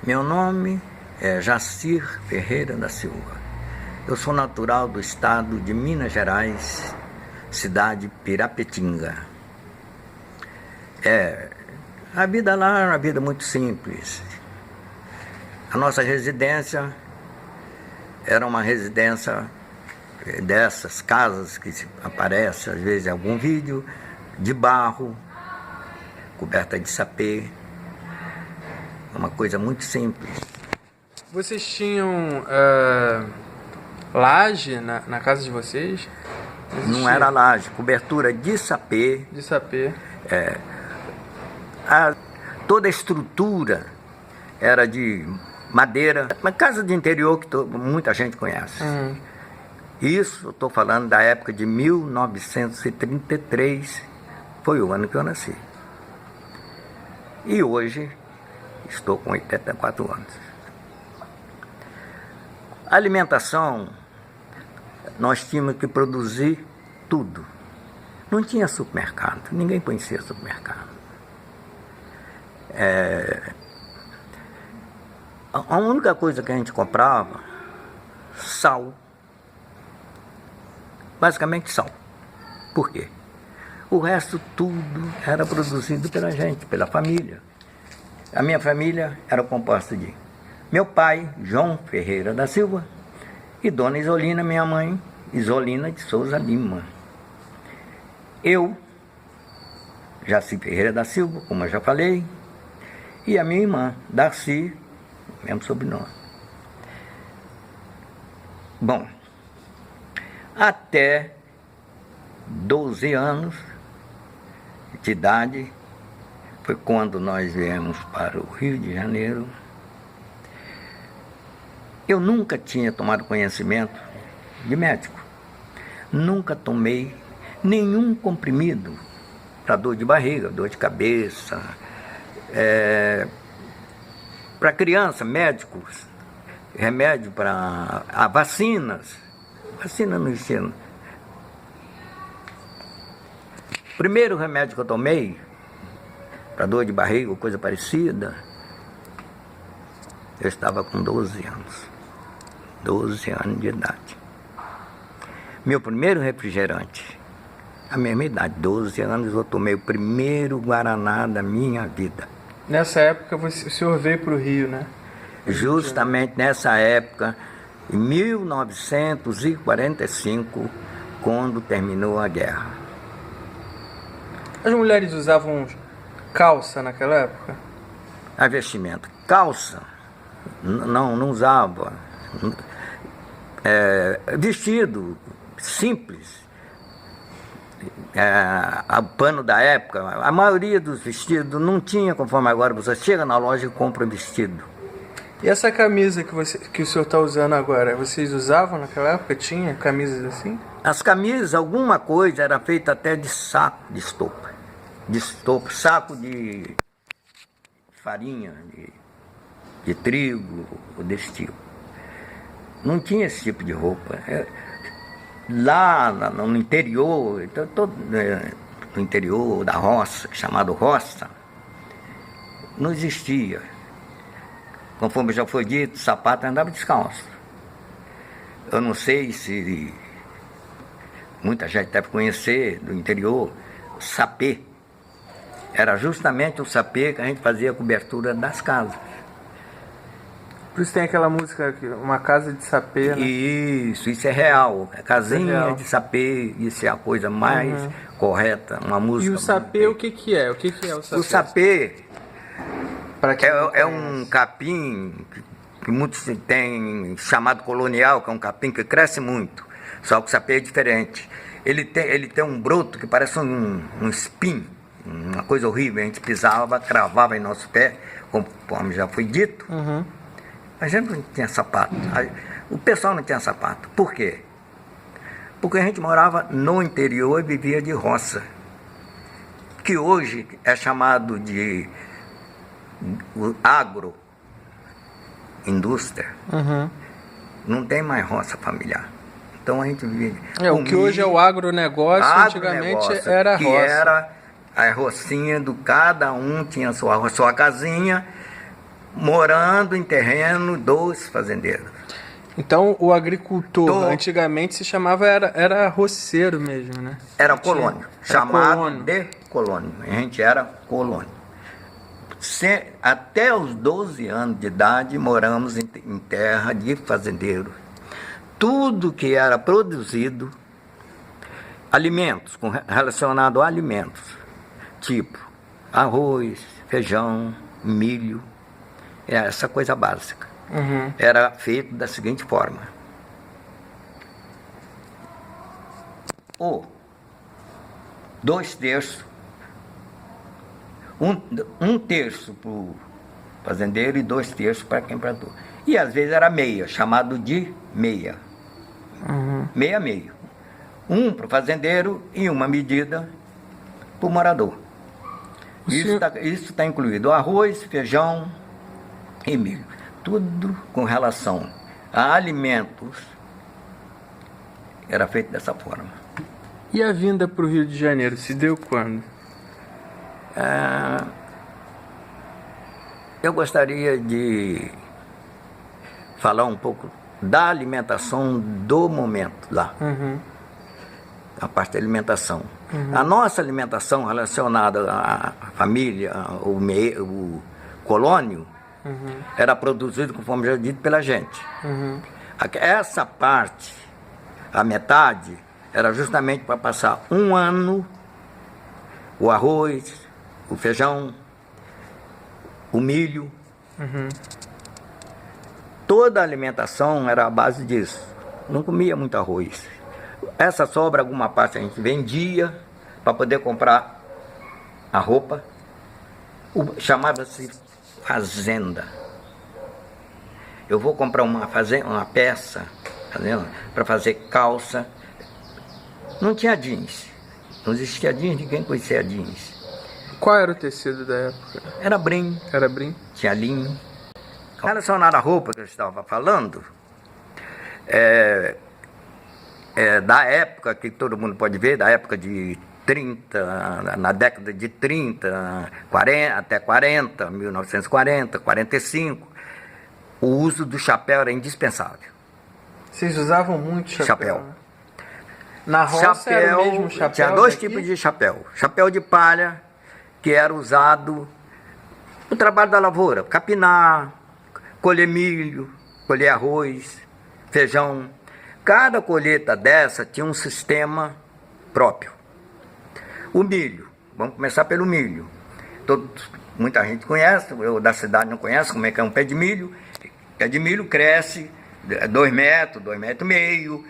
Meu nome é Jacir Ferreira da Silva. Eu sou natural do estado de Minas Gerais, cidade Pirapetinga. A vida lá é uma vida muito simples. A nossa residência era uma residência dessas casas que aparece às vezes em algum vídeo, de barro, coberta de sapê. Uma coisa muito simples. Vocês tinham laje na casa de vocês? Não era laje, cobertura de sapê. De sapê. Toda a estrutura era de madeira. Uma casa de interior que muita gente conhece. Isso, estou falando da época de 1933, foi o ano que eu nasci. E hoje estou com 84 anos. A alimentação, nós tínhamos que produzir tudo. Não tinha supermercado, ninguém conhecia supermercado. A única coisa que a gente comprava, sal. Basicamente sal. Por quê? O resto tudo era produzido pela gente, pela família. A minha família era composta de meu pai, João Ferreira da Silva, e Dona Isolina, minha mãe, Isolina de Souza Lima. Eu, Jaci Ferreira da Silva, como eu já falei, e a minha irmã, Darcy, mesmo sobrenome. Bom, até 12 anos de idade, foi quando nós viemos para o Rio de Janeiro. Eu nunca tinha tomado conhecimento de médico. Nunca tomei nenhum comprimido para dor de barriga, dor de cabeça. Para criança, médicos, remédio para vacinas. Vacina não existia. O primeiro remédio que eu tomei para dor de barriga ou coisa parecida, eu estava com 12 anos. 12 anos de idade. Meu primeiro refrigerante, a mesma idade, 12 anos, eu tomei o primeiro Guaraná da minha vida. Nessa época o senhor veio para o Rio, né? Justamente nessa época, em 1945, quando terminou a guerra. As mulheres usavam calça naquela época? A vestimenta. Calça, não usava. Vestido simples. O pano da época, a maioria dos vestidos não tinha, conforme agora você chega na loja e compra um vestido. E essa camisa que o senhor está usando agora, vocês usavam naquela época? Tinha camisas assim? As camisas, alguma coisa era feita até de saco de estopa. Saco de farinha, de trigo, ou desse tipo. Não tinha esse tipo de roupa. Lá no interior, no interior da roça, chamado roça, não existia. Conforme já foi dito, o sapato andava descalço. Eu não sei se muita gente deve conhecer do interior, sapê. Era justamente o sapê que a gente fazia a cobertura das casas. Por isso tem aquela música, uma casa de sapê, né? Isso é real. A casinha de sapê, isso é a coisa mais correta, uma música. E o sapê, o que é? O que é o sapê? O sapê é um capim que muitos têm chamado colonial, que é um capim que cresce muito. Só que o sapê é diferente. Ele tem um broto que parece um espinho, uma coisa horrível. A gente pisava, cravava em nosso pé, conforme já foi dito. A gente não tinha sapato. O pessoal não tinha sapato. Por quê? Porque a gente morava no interior e vivia de roça. Que hoje é chamado de agroindústria. Não tem mais roça familiar. Então a gente vivia... o que hoje é o agronegócio, antigamente era a roça. Que era a rocinha do cada um, tinha sua casinha, morando em terreno dos fazendeiros. Então o agricultor Tô. antigamente se chamava, era roceiro mesmo, né? Era Tinha- colônio, era chamado colono. de colônio. A gente era colônio. Até os 12 anos de idade moramos em terra de fazendeiro. Tudo que era produzido, alimentos, relacionado a alimentos, tipo arroz, feijão, milho, essa coisa básica. Uhum. Era feito da seguinte forma: ou 2/3, um terço para o fazendeiro e 2/3 para quem plantou. E às vezes era meia, chamado de meia. Meia meio. Um para o fazendeiro e uma medida para o morador. Isso está incluído arroz, feijão e milho. Tudo com relação a alimentos era feito dessa forma. E a vinda para o Rio de Janeiro se deu quando? Eu gostaria de falar um pouco da alimentação do momento lá. A parte da alimentação. A nossa alimentação relacionada à família, o colônio, era produzido, conforme já dito, pela gente. Essa parte, a metade, era justamente para passar um ano o arroz, o feijão, o milho. Toda a alimentação era à base disso. Não comia muito arroz. Essa sobra, alguma parte a gente vendia para poder comprar a roupa. Chamava-se fazenda. Eu vou comprar uma peça para fazer calça. Não tinha jeans. Não existia jeans, ninguém conhecia jeans. Qual era o tecido da época? Era brim, Era brim? tinha linho. Relacionado à roupa que eu estava falando, da época que todo mundo pode ver, da época de 30, na década de 30, 40, até 40, 1940, 45, o uso do chapéu era indispensável. Vocês usavam muito chapéu? Chapéu. Né? Na roça era o mesmo chapéu? Tinha dois daqui? tipos de chapéu. Chapéu de palha, que era usado no trabalho da lavoura, capinar, colher milho, colher arroz, feijão. Cada colheita dessa tinha um sistema próprio. O milho, vamos começar pelo milho. Muita gente conhece, eu da cidade não conhece como é que é um pé de milho. Pé de milho cresce 2 metros, 2,5 metros,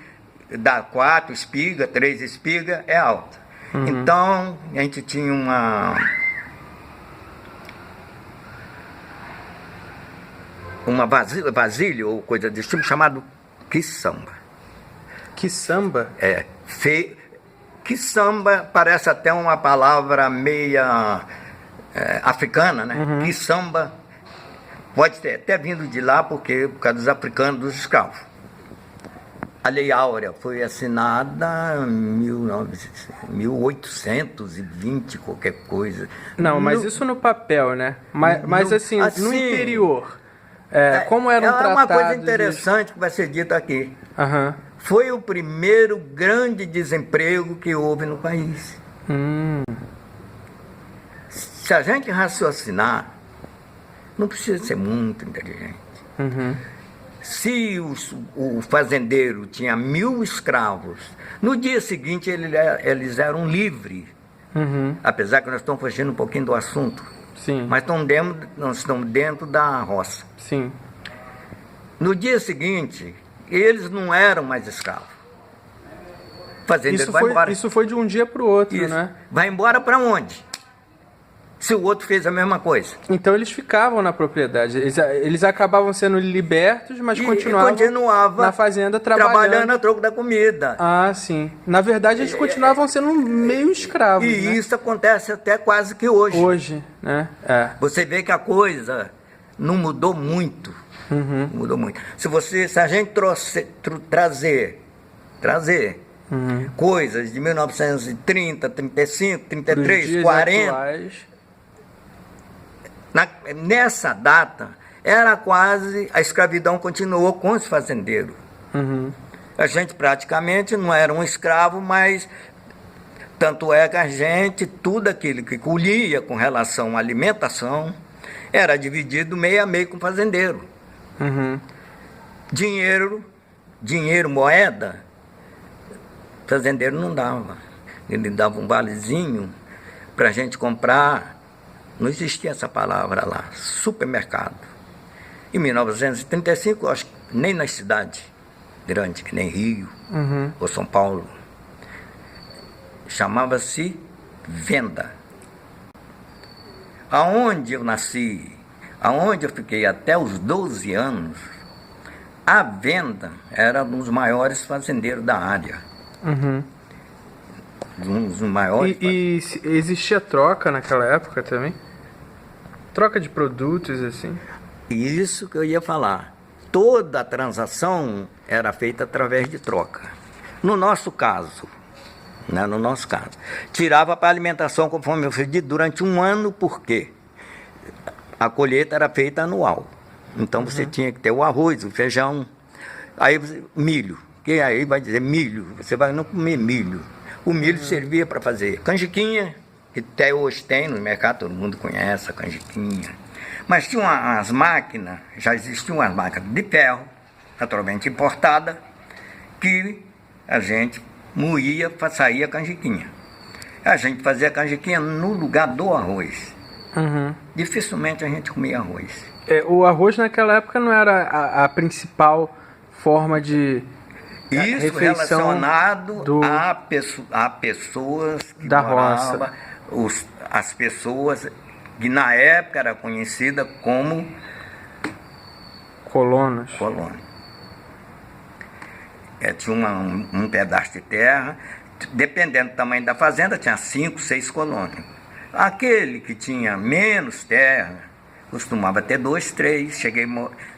dá 4 espigas, 3 espigas, é alta. Então, a gente tinha uma vasilha ou coisa desse tipo chamado quiçamba. Quiçamba? Quiçamba parece até uma palavra meia africana, né? Quiçamba pode ter até vindo de lá por causa dos africanos, dos escravos. A Lei Áurea foi assinada em 1820, qualquer coisa. Não, mas isso no papel, né? Mas assim, no interior, como eram tratados... É uma coisa interessante que vai ser dita aqui. Foi o primeiro grande desemprego que houve no país. Se a gente raciocinar, não precisa ser muito inteligente. Se o fazendeiro tinha 1.000 escravos, no dia seguinte eles eram livres. Apesar que nós estamos fugindo um pouquinho do assunto. Sim. Mas nós estamos dentro da roça. Sim. No dia seguinte, eles não eram mais escravos. O fazendeiro vai embora. Isso foi de um dia para o outro, né? Vai embora para onde? Se o outro fez a mesma coisa. Então eles ficavam na propriedade. Eles acabavam sendo libertos, mas continuavam na fazenda trabalhando a troco da comida. Ah, sim. Na verdade, eles continuavam sendo meio escravos. E né? isso acontece até quase que hoje. Hoje, né? Você vê que a coisa não mudou muito. Mudou muito. Se a gente trazer coisas de 1930, 35, 33, 40... Atuais. Nessa data era quase, a escravidão continuou com os fazendeiros. Uhum. A gente praticamente não era um escravo, mas tanto é que a gente, tudo aquilo que colhia com relação à alimentação, era dividido meio a meio com o fazendeiro. Uhum. Dinheiro, moeda, o fazendeiro não dava. Ele dava um valezinho para a gente comprar, não existia essa palavra lá, supermercado. Em 1935, acho que nem na cidade grande, que nem Rio ou São Paulo, chamava-se venda. Aonde eu nasci, aonde eu fiquei até os 12 anos, a venda era um dos maiores fazendeiros da área. Uhum. Um dos maiores. E existia troca naquela época também? Troca de produtos, assim? Isso que eu ia falar. Toda a transação era feita através de troca. No nosso caso, né, tirava para alimentação, conforme eu disse, durante um ano, porque a colheita era feita anual. Então você tinha que ter o arroz, o feijão, aí milho. Que aí vai dizer milho, você vai não comer milho. O milho servia para fazer canjiquinha, que até hoje tem no mercado, todo mundo conhece a canjiquinha. Mas tinha umas máquinas, já existiam umas máquinas de ferro, naturalmente importada, que a gente moía para sair a canjiquinha. A gente fazia a canjiquinha no lugar do arroz. Uhum. Dificilmente a gente comia arroz. O arroz naquela época não era a principal forma de Isso relacionado a pessoas que da moravam, roça. as pessoas que na época era conhecida como colonos. Tinha um pedaço de terra, dependendo do tamanho da fazenda, tinha 5, 6 colônias. Aquele que tinha menos terra, costumava ter 2, 3.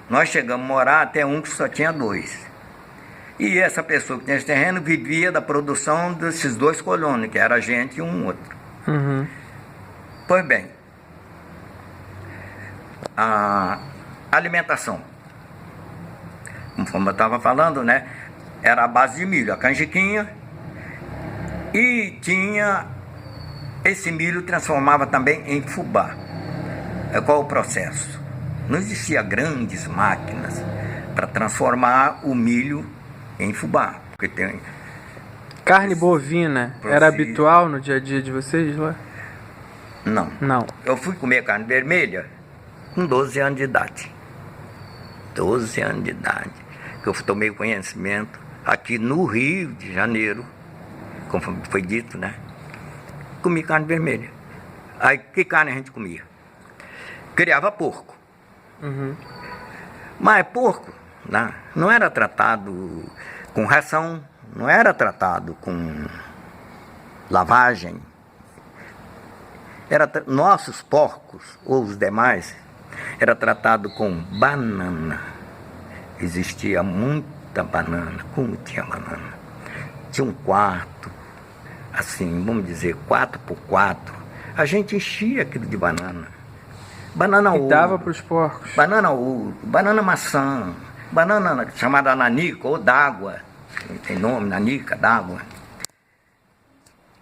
Nós chegamos a morar até um que só tinha 2. E essa pessoa que tinha esse terreno vivia da produção desses 2 colônios, que era a gente e um outro. Uhum. Pois bem, a alimentação, conforme eu estava falando, né, era a base de milho, a canjiquinha, e tinha esse milho transformava também em fubá. Qual o processo? Não existia grandes máquinas para transformar o milho em fubá, porque tem carne bovina era habitual no dia a dia de vocês lá? Não. Eu fui comer carne vermelha com 12 anos de idade. 12 anos de idade. Que eu tomei conhecimento aqui no Rio de Janeiro, conforme foi dito, né? Comi carne vermelha. Aí, que carne a gente comia? Criava porco. Uhum. Mas porco, né, não era tratado com ração, não era tratado com lavagem. Nossos porcos, ou os demais, era tratado com banana. Existia muita banana. Como tinha banana? Tinha um quarto, assim, vamos dizer, 4x4. A gente enchia aquilo de banana. Banana ouro. E dava para os porcos? Banana ouro, banana maçã, banana chamada nanica ou d'água. Tem nome, nanica, d'água.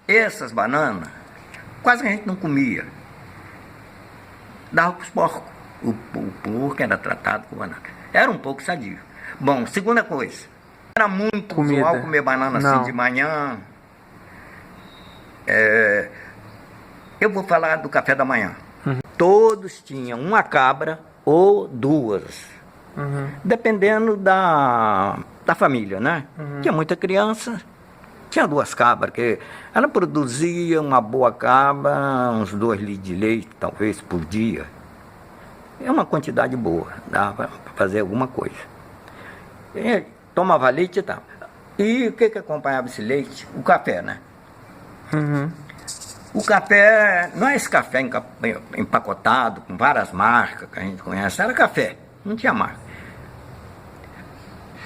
Essas bananas, quase que a gente não comia. Dava para os porcos. O porco era tratado com banana. Era um pouco sadio. Bom, segunda coisa. Era muito usual comer banana assim de manhã. Eu vou falar do café da manhã. Uhum. Todos tinham uma cabra ou 2. Uhum. Dependendo da família, né? Uhum. Tinha muita criança. Tinha 2 cabras, que ela produzia uma boa cabra, uns 2 litros de leite, talvez, por dia. É uma quantidade boa, dava para fazer alguma coisa. E tomava leite e tal. E o que acompanhava esse leite? O café, né? Uhum. O café, não é esse café empacotado, com várias marcas que a gente conhece, era café, não tinha marca.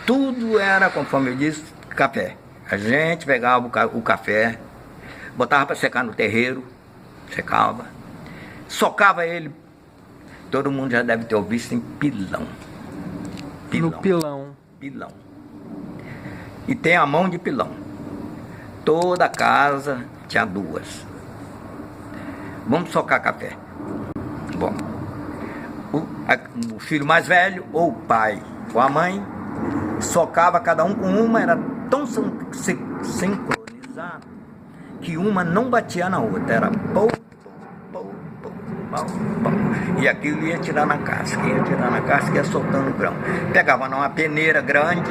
Tudo era, conforme eu disse, café. A gente pegava o café, botava para secar no terreiro, secava, socava ele todo mundo já deve ter ouvido em pilão. No pilão. Pilão. E tem a mão de pilão. Toda casa tinha duas. Vamos socar café. Bom, o filho mais velho, ou o pai ou a mãe, socava cada um com uma, era tão sincronizado que uma não batia na outra, era pou, pou, pou, pou, pou. E aquilo ia tirar na casca, ia soltando o grão. Pegava numa peneira grande,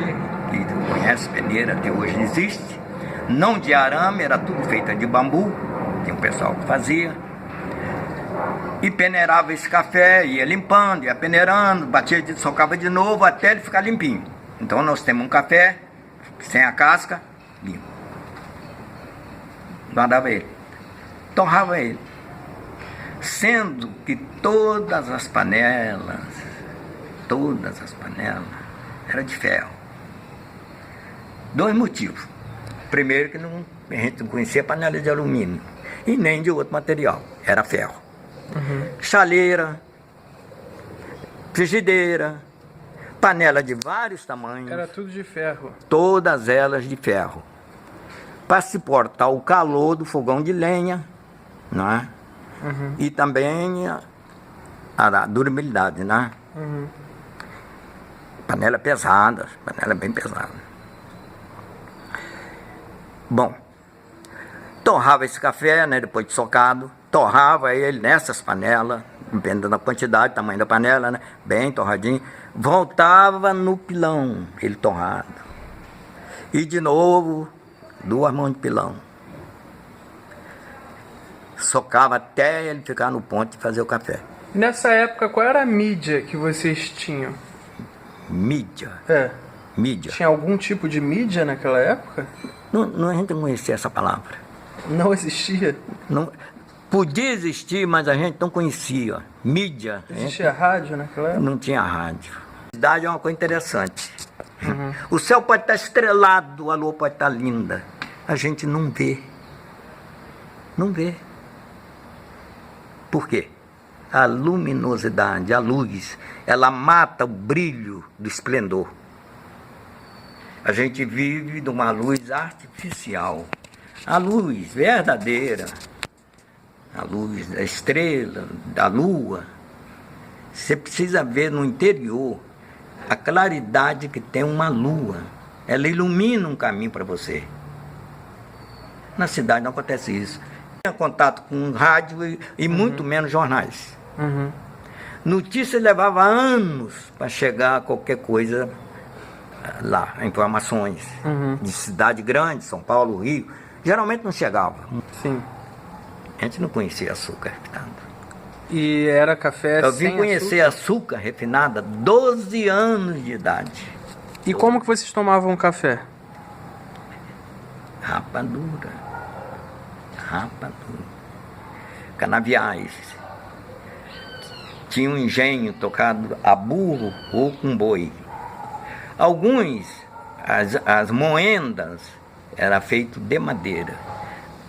que conhece peneira, até hoje existe, não de arame, era tudo feita de bambu, tinha um pessoal que fazia, e peneirava esse café, ia limpando, ia peneirando, batia, socava de novo até ele ficar limpinho. Então nós temos um café sem a casca, limpo. Guardava ele, torrava ele, sendo que todas as panelas eram de ferro. Dois motivos. Primeiro, que a gente não conhecia panela de alumínio e nem de outro material, era ferro. Chaleira, frigideira, panela de vários tamanhos. Era tudo de ferro. Todas elas de ferro. Para suportar o calor do fogão de lenha, não é? E também a durabilidade, né? Panela pesada, panela bem pesada. Bom, torrava esse café, né, depois de socado, torrava ele nessas panelas, dependendo da quantidade, tamanho da panela, né, bem torradinho, voltava no pilão, ele torrado. E de novo, 2 mãos de pilão. Socava até ele ficar no ponto de fazer o café. Nessa época, qual era a mídia que vocês tinham? Mídia? Mídia. Tinha algum tipo de mídia naquela época? Não, a gente não conhecia essa palavra. Não existia? Não, podia existir, mas a gente não conhecia. Mídia. Existia rádio naquela época? Não tinha rádio. A cidade é uma coisa interessante. O céu pode estar estrelado, a lua pode estar linda. A gente não vê. Não vê. Por quê? A luminosidade, a luz, ela mata o brilho do esplendor. A gente vive de uma luz artificial. A luz verdadeira, a luz da estrela, da lua. Você precisa ver no interior a claridade que tem uma lua. Ela ilumina um caminho para você. Na cidade não acontece isso. Tinha contato com rádio e muito menos jornais. Notícia levava anos para chegar a qualquer coisa lá, informações de cidade grande, São Paulo, Rio, geralmente não chegava. Sim. A gente não conhecia açúcar refinado. E era café Eu vim sem conhecer açúcar refinada 12 anos de idade. E como que vocês tomavam café? Rapadura. Canaviais. Tinha um engenho tocado a burro ou com boi. Alguns, as moendas, era feito de madeira.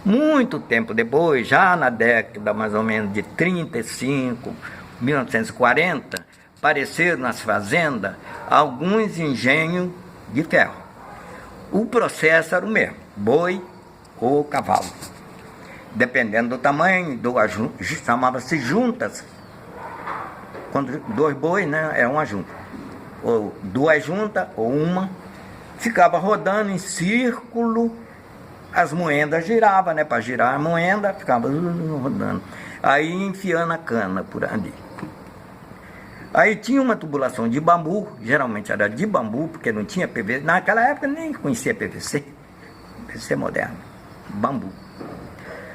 Muito tempo depois, já na década mais ou menos de 35, 1940, apareceram nas fazendas alguns engenhos de ferro. O processo era o mesmo, boi ou cavalo. Dependendo do tamanho, chamava-se juntas. Quando 2 bois, né, é uma junta. Ou 2 juntas, ou uma, ficava rodando em círculo, as moendas giravam, né? Para girar a moenda, ficava rodando. Aí enfiando a cana por ali. Aí tinha uma tubulação de bambu, geralmente era de bambu, porque não tinha PVC. Naquela época nem conhecia PVC. PVC moderno, bambu.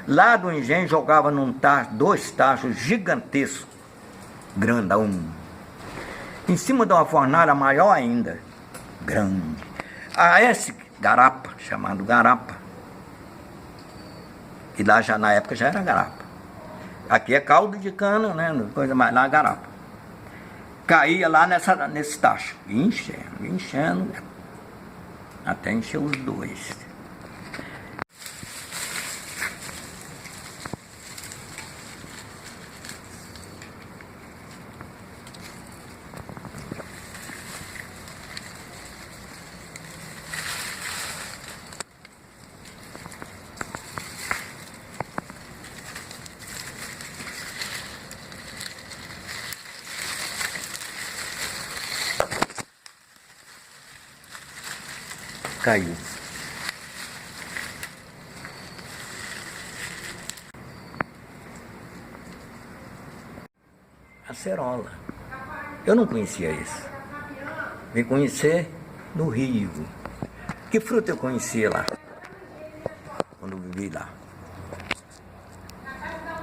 Lá do engenho jogava num tacho, 2 tachos gigantescos, grandão. Em cima de uma fornalha maior ainda, grande. A esse garapa, chamado garapa. E lá já na época já era garapa. Aqui é caldo de cana, né? Coisa mais lá é garapa. Caía lá nesse tacho, enchendo, até encher os 2. caiu. Acerola. Eu não conhecia isso. Vim conhecer no Rio. Que fruta eu conhecia lá? Quando eu vivi lá.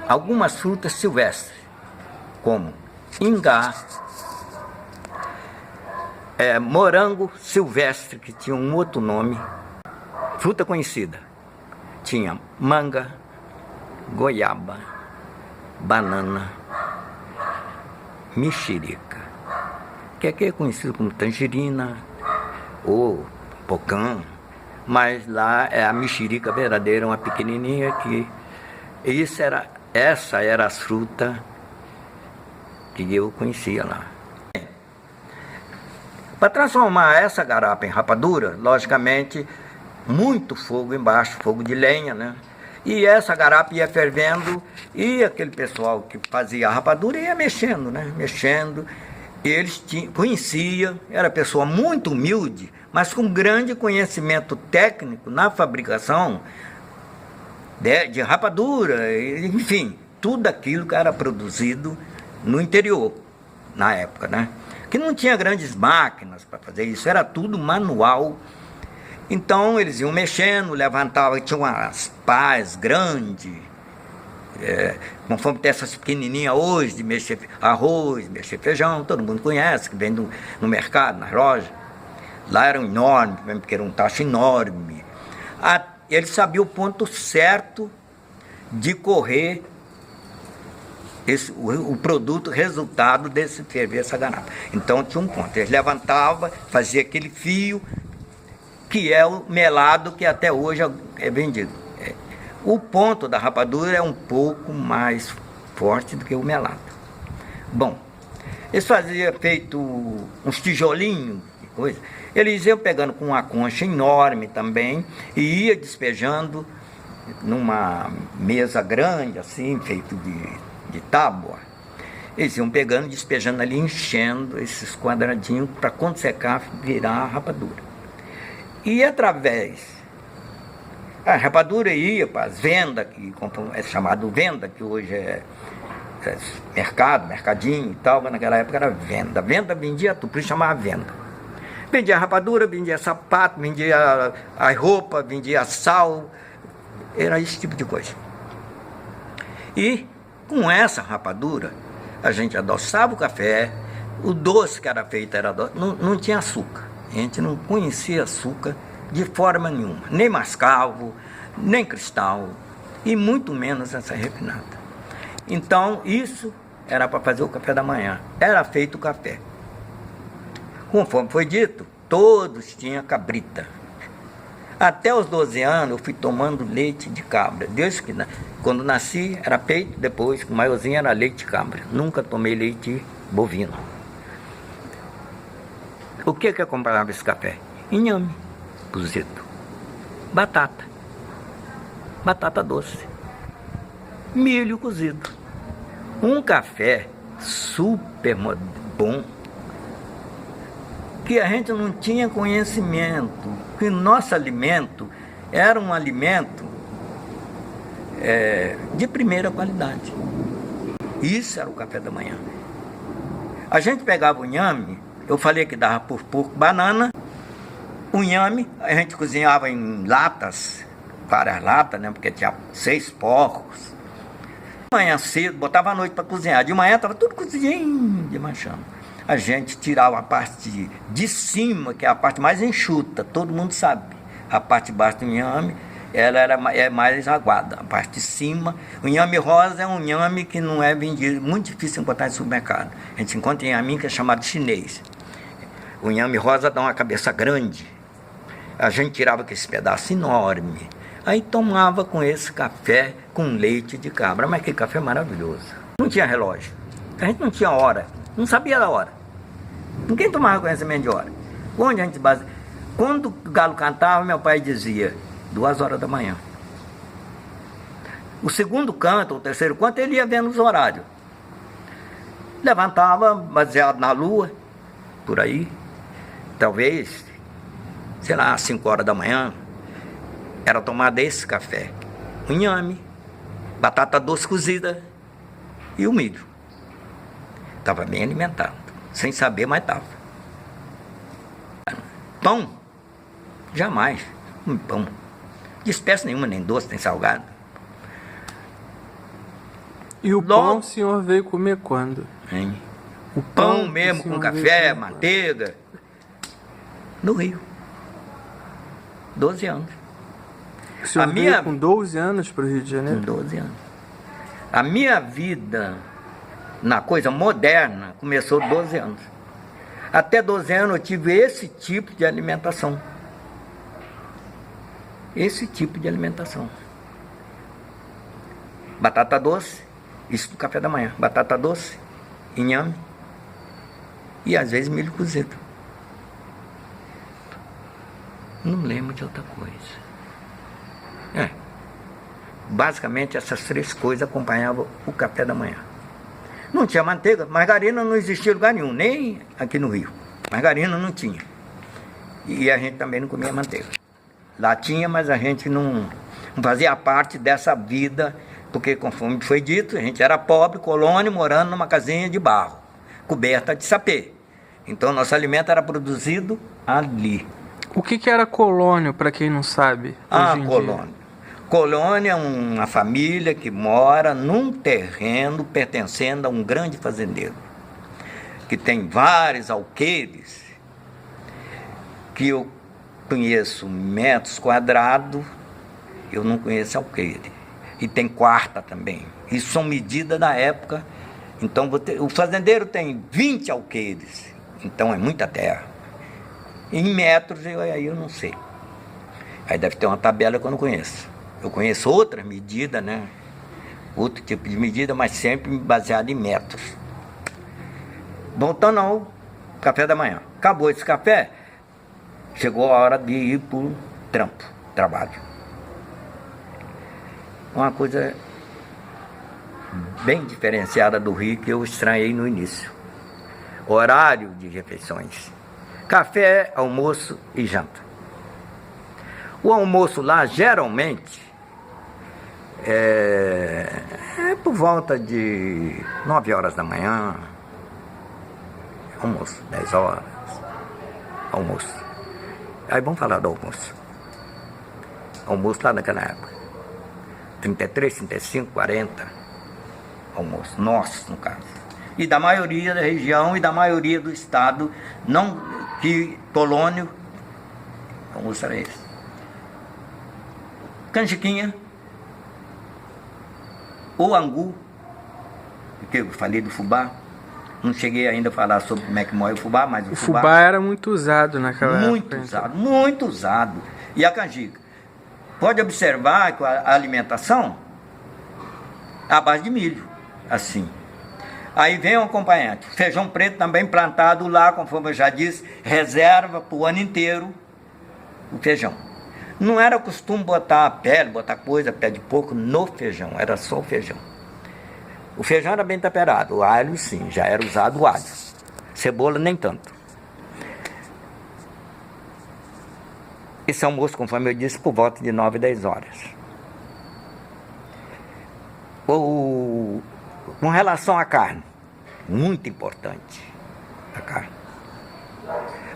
Algumas frutas silvestres, como ingá, morango silvestre, que tinha um outro nome, fruta conhecida. Tinha manga, goiaba, banana, mexerica, que aqui é conhecido como tangerina ou pocã, mas lá é a mexerica verdadeira, uma pequenininha que essa era as frutas que eu conhecia lá. Para transformar essa garapa em rapadura, logicamente, muito fogo embaixo, fogo de lenha, né? E essa garapa ia fervendo e aquele pessoal que fazia a rapadura ia mexendo, né? Mexendo. E eles conheciam, era pessoa muito humilde, mas com grande conhecimento técnico na fabricação de rapadura, enfim, tudo aquilo que era produzido no interior, na época, né? Que não tinha grandes máquinas para fazer isso, era tudo manual. Então eles iam mexendo, levantavam, tinha umas pás grandes, conforme tem essas pequenininhas hoje, de mexer arroz, mexer feijão, todo mundo conhece, que vem no mercado, nas lojas. Lá eram enormes, porque era um tacho enorme. Ele sabia o ponto certo de correr o produto, resultado desse ferver essa garapa. Então tinha um ponto. Eles levantavam, fazia aquele fio, que é o melado que até hoje é vendido. O ponto da rapadura é um pouco mais forte do que o melado. Bom, eles faziam feito uns tijolinhos, coisa. Eles iam pegando com uma concha enorme também e ia despejando numa mesa grande, assim, feito de tábua. Eles iam pegando, despejando ali, enchendo esses quadradinhos para quando secar, virar a rapadura. E através, a rapadura ia para as vendas, que é chamado venda, que hoje é mercado, mercadinho e tal, mas naquela época era venda. Venda vendia tudo, por isso chamava venda. Vendia rapadura, vendia sapato, vendia a roupa, vendia sal, era esse tipo de coisa. E com essa rapadura, a gente adoçava o café, o doce que era feito era doce, não tinha açúcar. A gente não conhecia açúcar de forma nenhuma, nem mascavo, nem cristal, e muito menos essa refinada. Então, isso era para fazer o café da manhã, era feito o café. Conforme foi dito, todos tinham cabrita. Até os 12 anos eu fui tomando leite de cabra. Desde que, quando nasci era peito, depois, com maiorzinho, era leite de cabra. Nunca tomei leite bovino. O que eu comprava esse café? Inhame cozido, batata doce, milho cozido. Um café super bom, que a gente não tinha conhecimento, que nosso alimento era um alimento de primeira qualidade. Isso era o café da manhã. A gente pegava o inhame, eu falei que dava por pouco banana, o inhame a gente cozinhava em latas, várias latas, né, porque tinha 6 porcos. De manhã cedo, botava à noite para cozinhar, de manhã estava tudo cozinhando, de manchando. A gente tirava a parte de cima, que é a parte mais enxuta, todo mundo sabe. A parte de baixo do inhame, ela é mais aguada. A parte de cima, o inhame rosa é um inhame que não é vendido, muito difícil encontrar em supermercado. A gente encontra inhame que é chamado chinês. O inhame rosa dá uma cabeça grande. A gente tirava com esse pedaço enorme. Aí tomava com esse café com leite de cabra. Mas que café maravilhoso. Não tinha relógio. A gente não tinha hora. Não sabia da hora. Ninguém tomava conhecimento de hora. Onde a gente baseia? Quando o galo cantava, meu pai dizia 2 horas da manhã. O segundo canto, o terceiro canto, ele ia vendo os horários. Levantava, baseado na lua, por aí, talvez sei lá, às 5 horas da manhã, era tomado esse café. O inhame, batata doce cozida e o milho. Estava bem alimentado, sem saber, mas estava. Pão? Jamais. Pão. De espécie nenhuma, nem doce, nem salgado. E o pão o senhor veio comer quando? Hein? O Pão mesmo, com café, manteiga. No Rio. 12 anos. O senhor veio com 12 anos para o Rio de Janeiro? Com 12 anos. A minha vida na coisa moderna começou 12 anos. Até 12 anos eu tive esse tipo de alimentação. Esse tipo de alimentação. Batata doce, isso no café da manhã. Batata doce, inhame e às vezes milho cozido. Não lembro de outra coisa. Basicamente essas 3 coisas acompanhavam o café da manhã. Não tinha manteiga, margarina não existia em lugar nenhum, nem aqui no Rio. Margarina não tinha. E a gente também não comia manteiga. Lá tinha, mas a gente não fazia parte dessa vida, porque conforme foi dito, a gente era pobre, colônia, morando numa casinha de barro, coberta de sapê. Então nosso alimento era produzido ali. O que era colônia, para quem não sabe? Colônia. Colônia é uma família que mora num terreno pertencendo a um grande fazendeiro, que tem vários alqueires, que eu conheço metros quadrados, eu não conheço alqueire. E tem quarta também. Isso são medidas da época. Então o fazendeiro tem 20 alqueires, então é muita terra. Em metros aí eu não sei. Aí deve ter uma tabela que eu não conheço. Eu conheço outras medidas, né? Outro tipo de medida, mas sempre baseado em metros. Voltando ao café da manhã. Acabou esse café, chegou a hora de ir para o trabalho. Uma coisa bem diferenciada do Rio que eu estranhei no início. Horário de refeições. Café, almoço e janta. O almoço lá, geralmente, é por volta de 9 horas da manhã. Almoço, 10 horas. Almoço. Aí vamos falar do almoço. Almoço lá naquela época. 33, 35, 40. Almoço. Nosso, no caso. E da maioria da região e da maioria do estado, não que colônia, o almoço era esse. Canjiquinha, ou angu, porque eu falei do fubá, não cheguei ainda a falar sobre como é que moe o fubá, mas o fubá era muito usado naquela época. Muito usado. E a canjica? Pode observar que a alimentação é à base de milho, assim. Aí vem o acompanhante, feijão preto também plantado lá, conforme eu já disse, reserva para o ano inteiro o feijão. Não era costume botar a pele, botar coisa, pé de porco no feijão, era só o feijão. O feijão era bem temperado, o alho sim, já era usado o alho. Cebola nem tanto. Esse almoço, conforme eu disse, por volta de 9, 10 horas. Com relação à carne, muito importante a carne.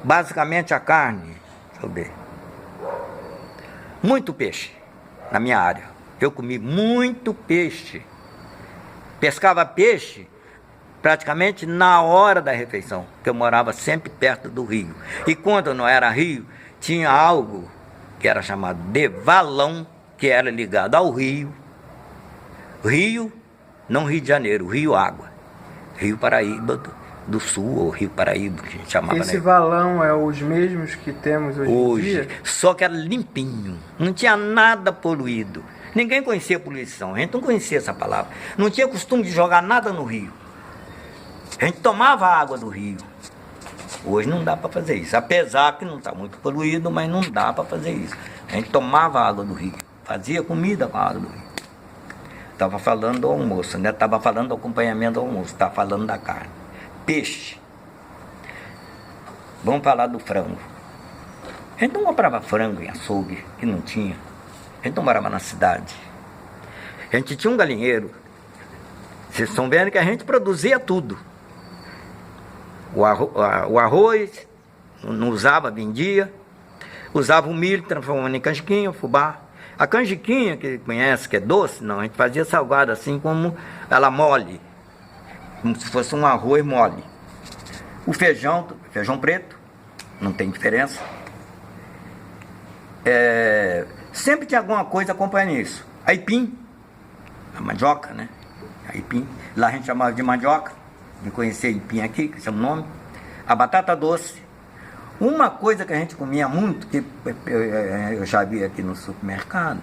Basicamente a carne, deixa eu ver, muito peixe na minha área. Eu comi muito peixe. Pescava peixe praticamente na hora da refeição, porque eu morava sempre perto do rio. E quando não era rio, tinha algo que era chamado de valão, que era ligado ao rio. Rio, não Rio de Janeiro, Rio Água. Rio Paraíba do Sul, ou Rio Paraíba, que a gente chamava. Esse valão é os mesmos que temos hoje em dia? Só que era limpinho, não tinha nada poluído. Ninguém conhecia poluição, a gente não conhecia essa palavra. Não tinha costume de jogar nada no rio. A gente tomava a água do rio. Hoje não dá para fazer isso, apesar que não está muito poluído, mas não dá para fazer isso. A gente tomava a água do rio, fazia comida com a água do rio. Estava falando do almoço, né? Estava falando do acompanhamento do almoço, estava falando da carne. Peixe. Vamos falar do frango. A gente não comprava frango em açougue, que não tinha. A gente não morava na cidade. A gente tinha um galinheiro. Vocês estão vendo que a gente produzia tudo. O arroz, não usava, vendia. Usava o milho, transformando em canjiquinha, fubá. A canjiquinha, que conhece, que é doce, não, a gente fazia salgada assim como ela mole. Como se fosse um arroz mole. O feijão preto, não tem diferença. Sempre tinha alguma coisa acompanhando isso. Aipim, a mandioca, né? Aipim. Lá a gente chamava de mandioca. De conhecer aipim aqui, que é o nome. A batata doce. Uma coisa que a gente comia muito, que eu já vi aqui no supermercado,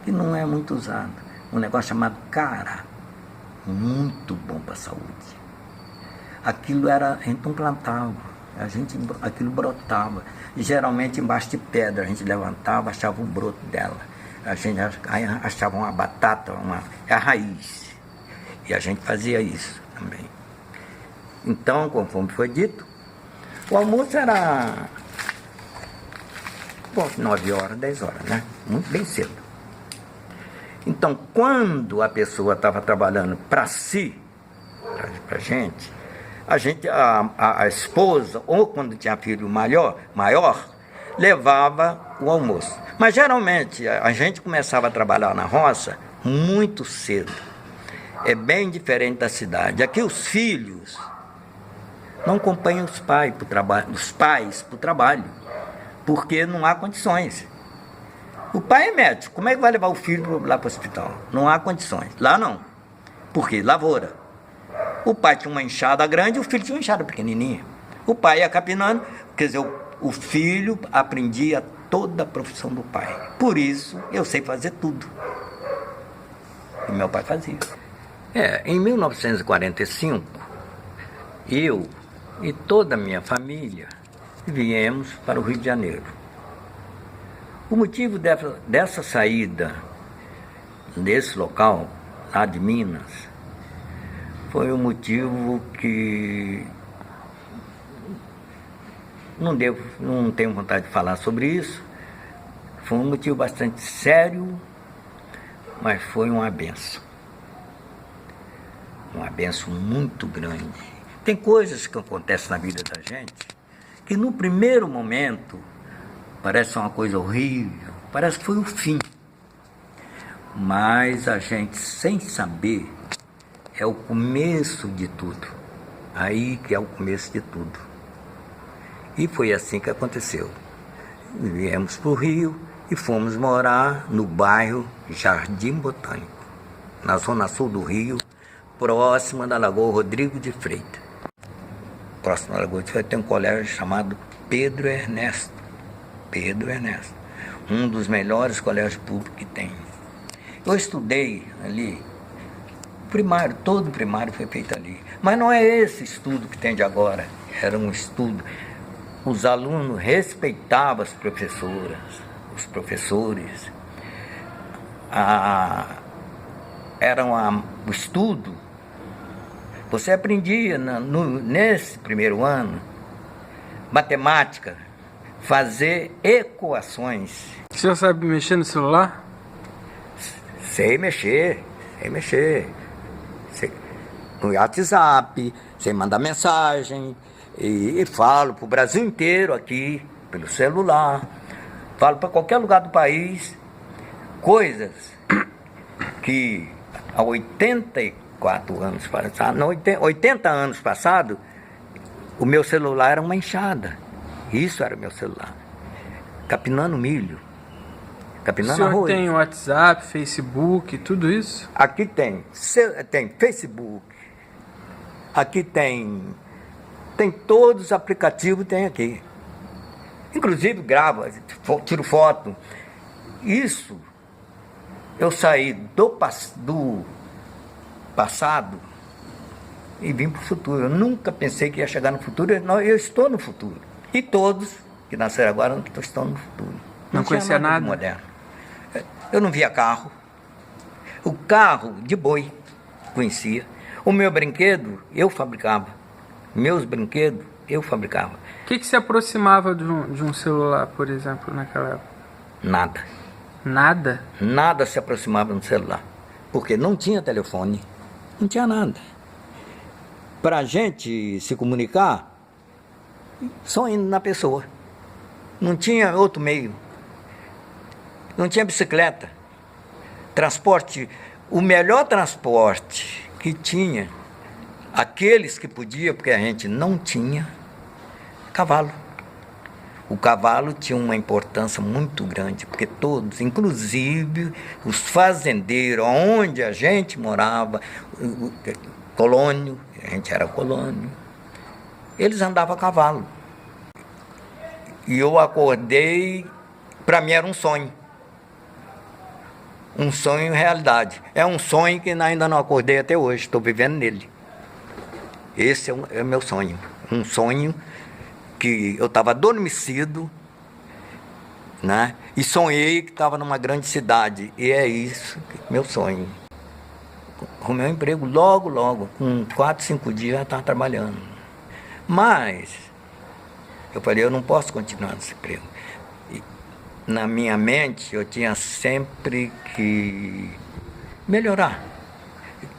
que não é muito usado, um negócio chamado cará, muito bom para a saúde. Aquilo a gente não plantava, aquilo brotava, e geralmente embaixo de pedra, a gente levantava, achava o broto dela, a gente achava uma batata, a raiz, e a gente fazia isso também. Então, conforme foi dito, o almoço era 9 horas, 10 horas, né? Muito bem cedo. Então, quando a pessoa estava trabalhando para si, para a gente, a esposa, ou quando tinha filho maior, levava o almoço. Mas geralmente a gente começava a trabalhar na roça muito cedo. É bem diferente da cidade. Aqui os filhos não acompanham os pais para o trabalho, porque não há condições. O pai é médico, como é que vai levar o filho lá para o hospital? Não há condições. Lá não. Por quê? Lavoura. O pai tinha uma enxada grande e o filho tinha uma enxada pequenininha. O pai ia capinando, quer dizer, o filho aprendia toda a profissão do pai. Por isso, eu sei fazer tudo. E meu pai fazia. Em 1945, eu e toda a minha família viemos para o Rio de Janeiro. O motivo dessa saída desse local, lá de Minas, foi um motivo que não tenho vontade de falar sobre isso. Foi um motivo bastante sério, mas foi uma bênção. Uma bênção muito grande. Tem coisas que acontecem na vida da gente que no primeiro momento parece uma coisa horrível, parece que foi o fim. Mas a gente, sem saber, é o começo de tudo. Aí que é o começo de tudo. E foi assim que aconteceu. Viemos para o Rio e fomos morar no bairro Jardim Botânico, na zona sul do Rio, próxima da Lagoa Rodrigo de Freitas. Próximo da Lagoa de Freitas tem um colégio chamado Pedro Ernesto. Pedro Ernesto. Um dos melhores colégios públicos que tem. Eu estudei ali, primário, todo primário foi feito ali. Mas não é esse estudo que tem de agora. Era um estudo. Os alunos respeitavam as professoras, os professores. O estudo. Você aprendia nesse primeiro ano matemática, fazer equações. O senhor sabe mexer no celular? Sei mexer. No WhatsApp, sei mandar mensagem, e falo para o Brasil inteiro aqui, pelo celular. Falo para qualquer lugar do país, coisas que há 84 anos passados, 80 anos passados, o meu celular era uma enxada. Isso era meu celular. Capinando milho. Capinando arroz. O senhor tem WhatsApp, Facebook, tudo isso? Aqui tem Facebook. Aqui tem todos os aplicativos, tem aqui. Inclusive gravo, tiro foto. Isso, eu saí do passado e vim para o futuro. Eu nunca pensei que ia chegar no futuro. Eu estou no futuro. E todos que nasceram agora estão no futuro. Não conhecia nada de moderno. Eu não via carro. O carro de boi conhecia. O meu brinquedo eu fabricava. Meus brinquedos eu fabricava. O que se aproximava de um celular, por exemplo, naquela época? Nada. Nada? Nada se aproximava do celular. Porque não tinha telefone, não tinha nada. Para a gente se comunicar, só indo na pessoa. Não tinha outro meio. Não tinha bicicleta. Transporte, o melhor transporte que tinha, aqueles que podiam, porque a gente não tinha, cavalo. O cavalo tinha uma importância muito grande, porque todos, inclusive os fazendeiros, onde a gente morava, colônio, a gente era colônio, eles andavam a cavalo. E eu acordei, para mim era um sonho. Um sonho em realidade. É um sonho que ainda não acordei até hoje, estou vivendo nele. Esse é o meu sonho. Um sonho que eu estava adormecido, né? E sonhei que estava numa grande cidade. E é isso, meu sonho. Arrumei um emprego logo, com 4, 5 dias já estava trabalhando. Mas eu falei, eu não posso continuar nesse emprego. E, na minha mente, eu tinha sempre que melhorar.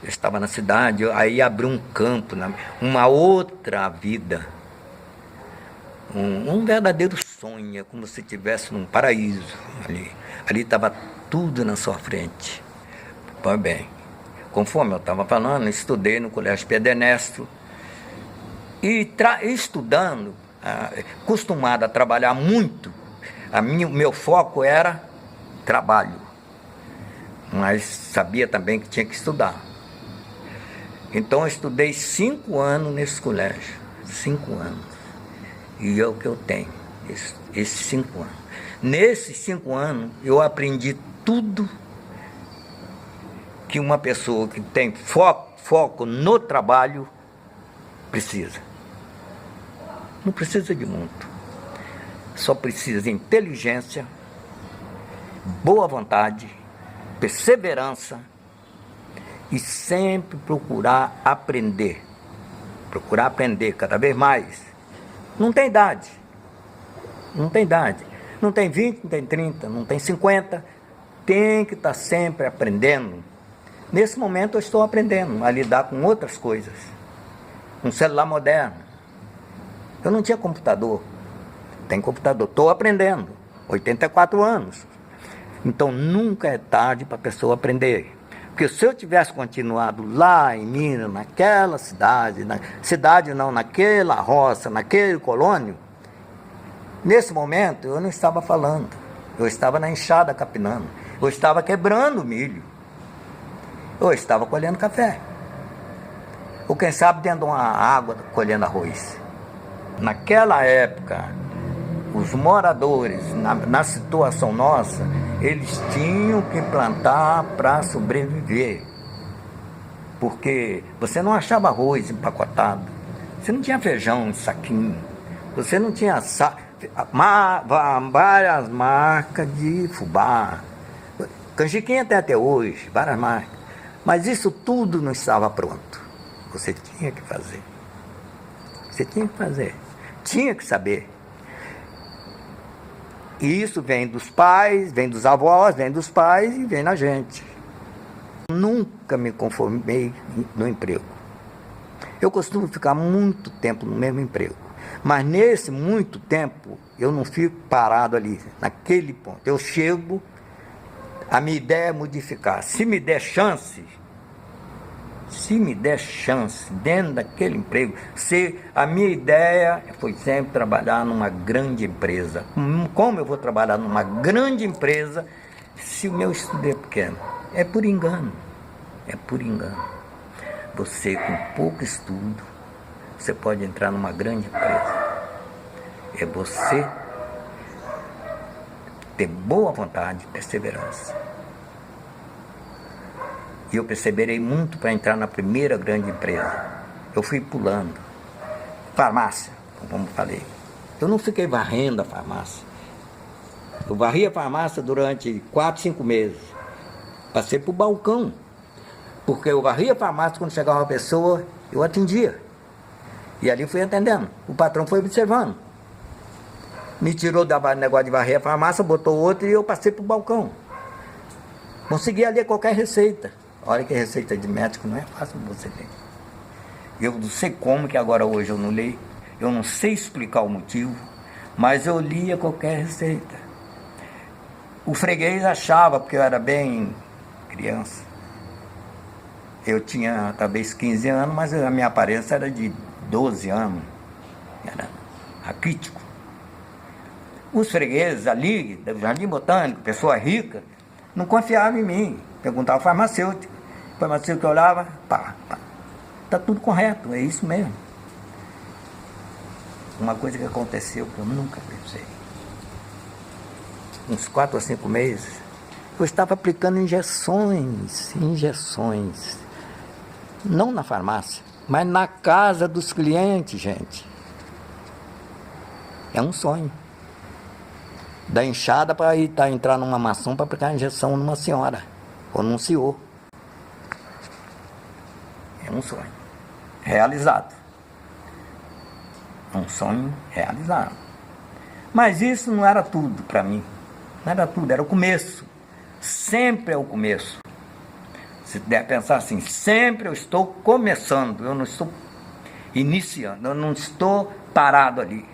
Eu estava na cidade, aí abri um campo, uma outra vida. Um verdadeiro sonho, é como se estivesse num paraíso ali. Ali estava tudo na sua frente. Pois bem, conforme eu estava falando, estudei no Colégio Pedro Ernesto. E estudando, acostumado a trabalhar muito, o meu foco era trabalho. Mas sabia também que tinha que estudar. Então eu estudei 5 anos nesse colégio. 5 anos. E é o que eu tenho, esses 5 anos. Nesses 5 anos, eu aprendi tudo que uma pessoa que tem foco no trabalho precisa. Não precisa de muito. Só precisa de inteligência, boa vontade, perseverança e sempre procurar aprender. Procurar aprender cada vez mais. Não tem idade. Não tem idade. Não tem 20, não tem 30, não tem 50. Tem que estar sempre aprendendo. Nesse momento eu estou aprendendo a lidar com outras coisas. Um celular moderno. Eu não tinha computador. Tem computador. Estou aprendendo. 84 anos. Então nunca é tarde para a pessoa aprender. Porque se eu tivesse continuado lá em Minas, naquela cidade, naquela roça, naquele colônio, nesse momento eu não estava falando, eu estava na enxada capinando, eu estava quebrando milho, eu estava colhendo café, ou quem sabe dentro de uma água colhendo arroz. Naquela época, os moradores, na situação nossa, eles tinham que plantar para sobreviver. Porque você não achava arroz empacotado, você não tinha feijão em saquinho, você não tinha várias marcas de fubá. Canjiquinha tem até hoje, várias marcas. Mas isso tudo não estava pronto. Você tinha que fazer. Você tinha que fazer. Tinha que saber. E isso vem dos pais, vem dos avós, vem dos pais e vem na gente. Nunca me conformei no emprego. Eu costumo ficar muito tempo no mesmo emprego. Mas nesse muito tempo, eu não fico parado ali, naquele ponto. Eu chego, a minha ideia é modificar. Se me der chance dentro daquele emprego, a minha ideia foi sempre trabalhar numa grande empresa. Como eu vou trabalhar numa grande empresa se o meu estudo é pequeno? É por engano. Você, com pouco estudo, você pode entrar numa grande empresa. É você ter boa vontade e perseverança. E eu perseverei muito para entrar na primeira grande empresa. Eu fui pulando. Farmácia, como falei. Eu não fiquei varrendo a farmácia. Eu varri a farmácia durante 4, 5 meses. Passei para o balcão. Porque eu varri a farmácia, quando chegava uma pessoa, eu atendia. E ali fui atendendo. O patrão foi observando. Me tirou do negócio de varrer a farmácia, botou outro e eu passei pro balcão. Conseguia ler qualquer receita. Olha que receita de médico não é fácil de você ler. Eu não sei como que agora hoje eu não leio. Eu não sei explicar o motivo, mas eu lia qualquer receita. O freguês achava, porque eu era bem criança. Eu tinha talvez 15 anos, mas a minha aparência era de 12 anos. Era raquítico. Os fregueses ali, do Jardim Botânico, pessoa rica, não confiavam em mim. Perguntava ao farmacêutico. O farmacêutico olhava, pá. Está tudo correto, é isso mesmo. Uma coisa que aconteceu que eu nunca pensei. Uns 4 ou 5 meses, eu estava aplicando injeções. Não na farmácia, mas na casa dos clientes, gente. É um sonho. Da enxada para entrar numa maçã para aplicar a injeção numa senhora ou num senhor. É um sonho realizado. Um sonho realizado. Mas isso não era tudo para mim. Não era tudo, era o começo. Sempre é o começo. Se der pensar assim, sempre eu estou começando, eu não estou iniciando, eu não estou parado ali.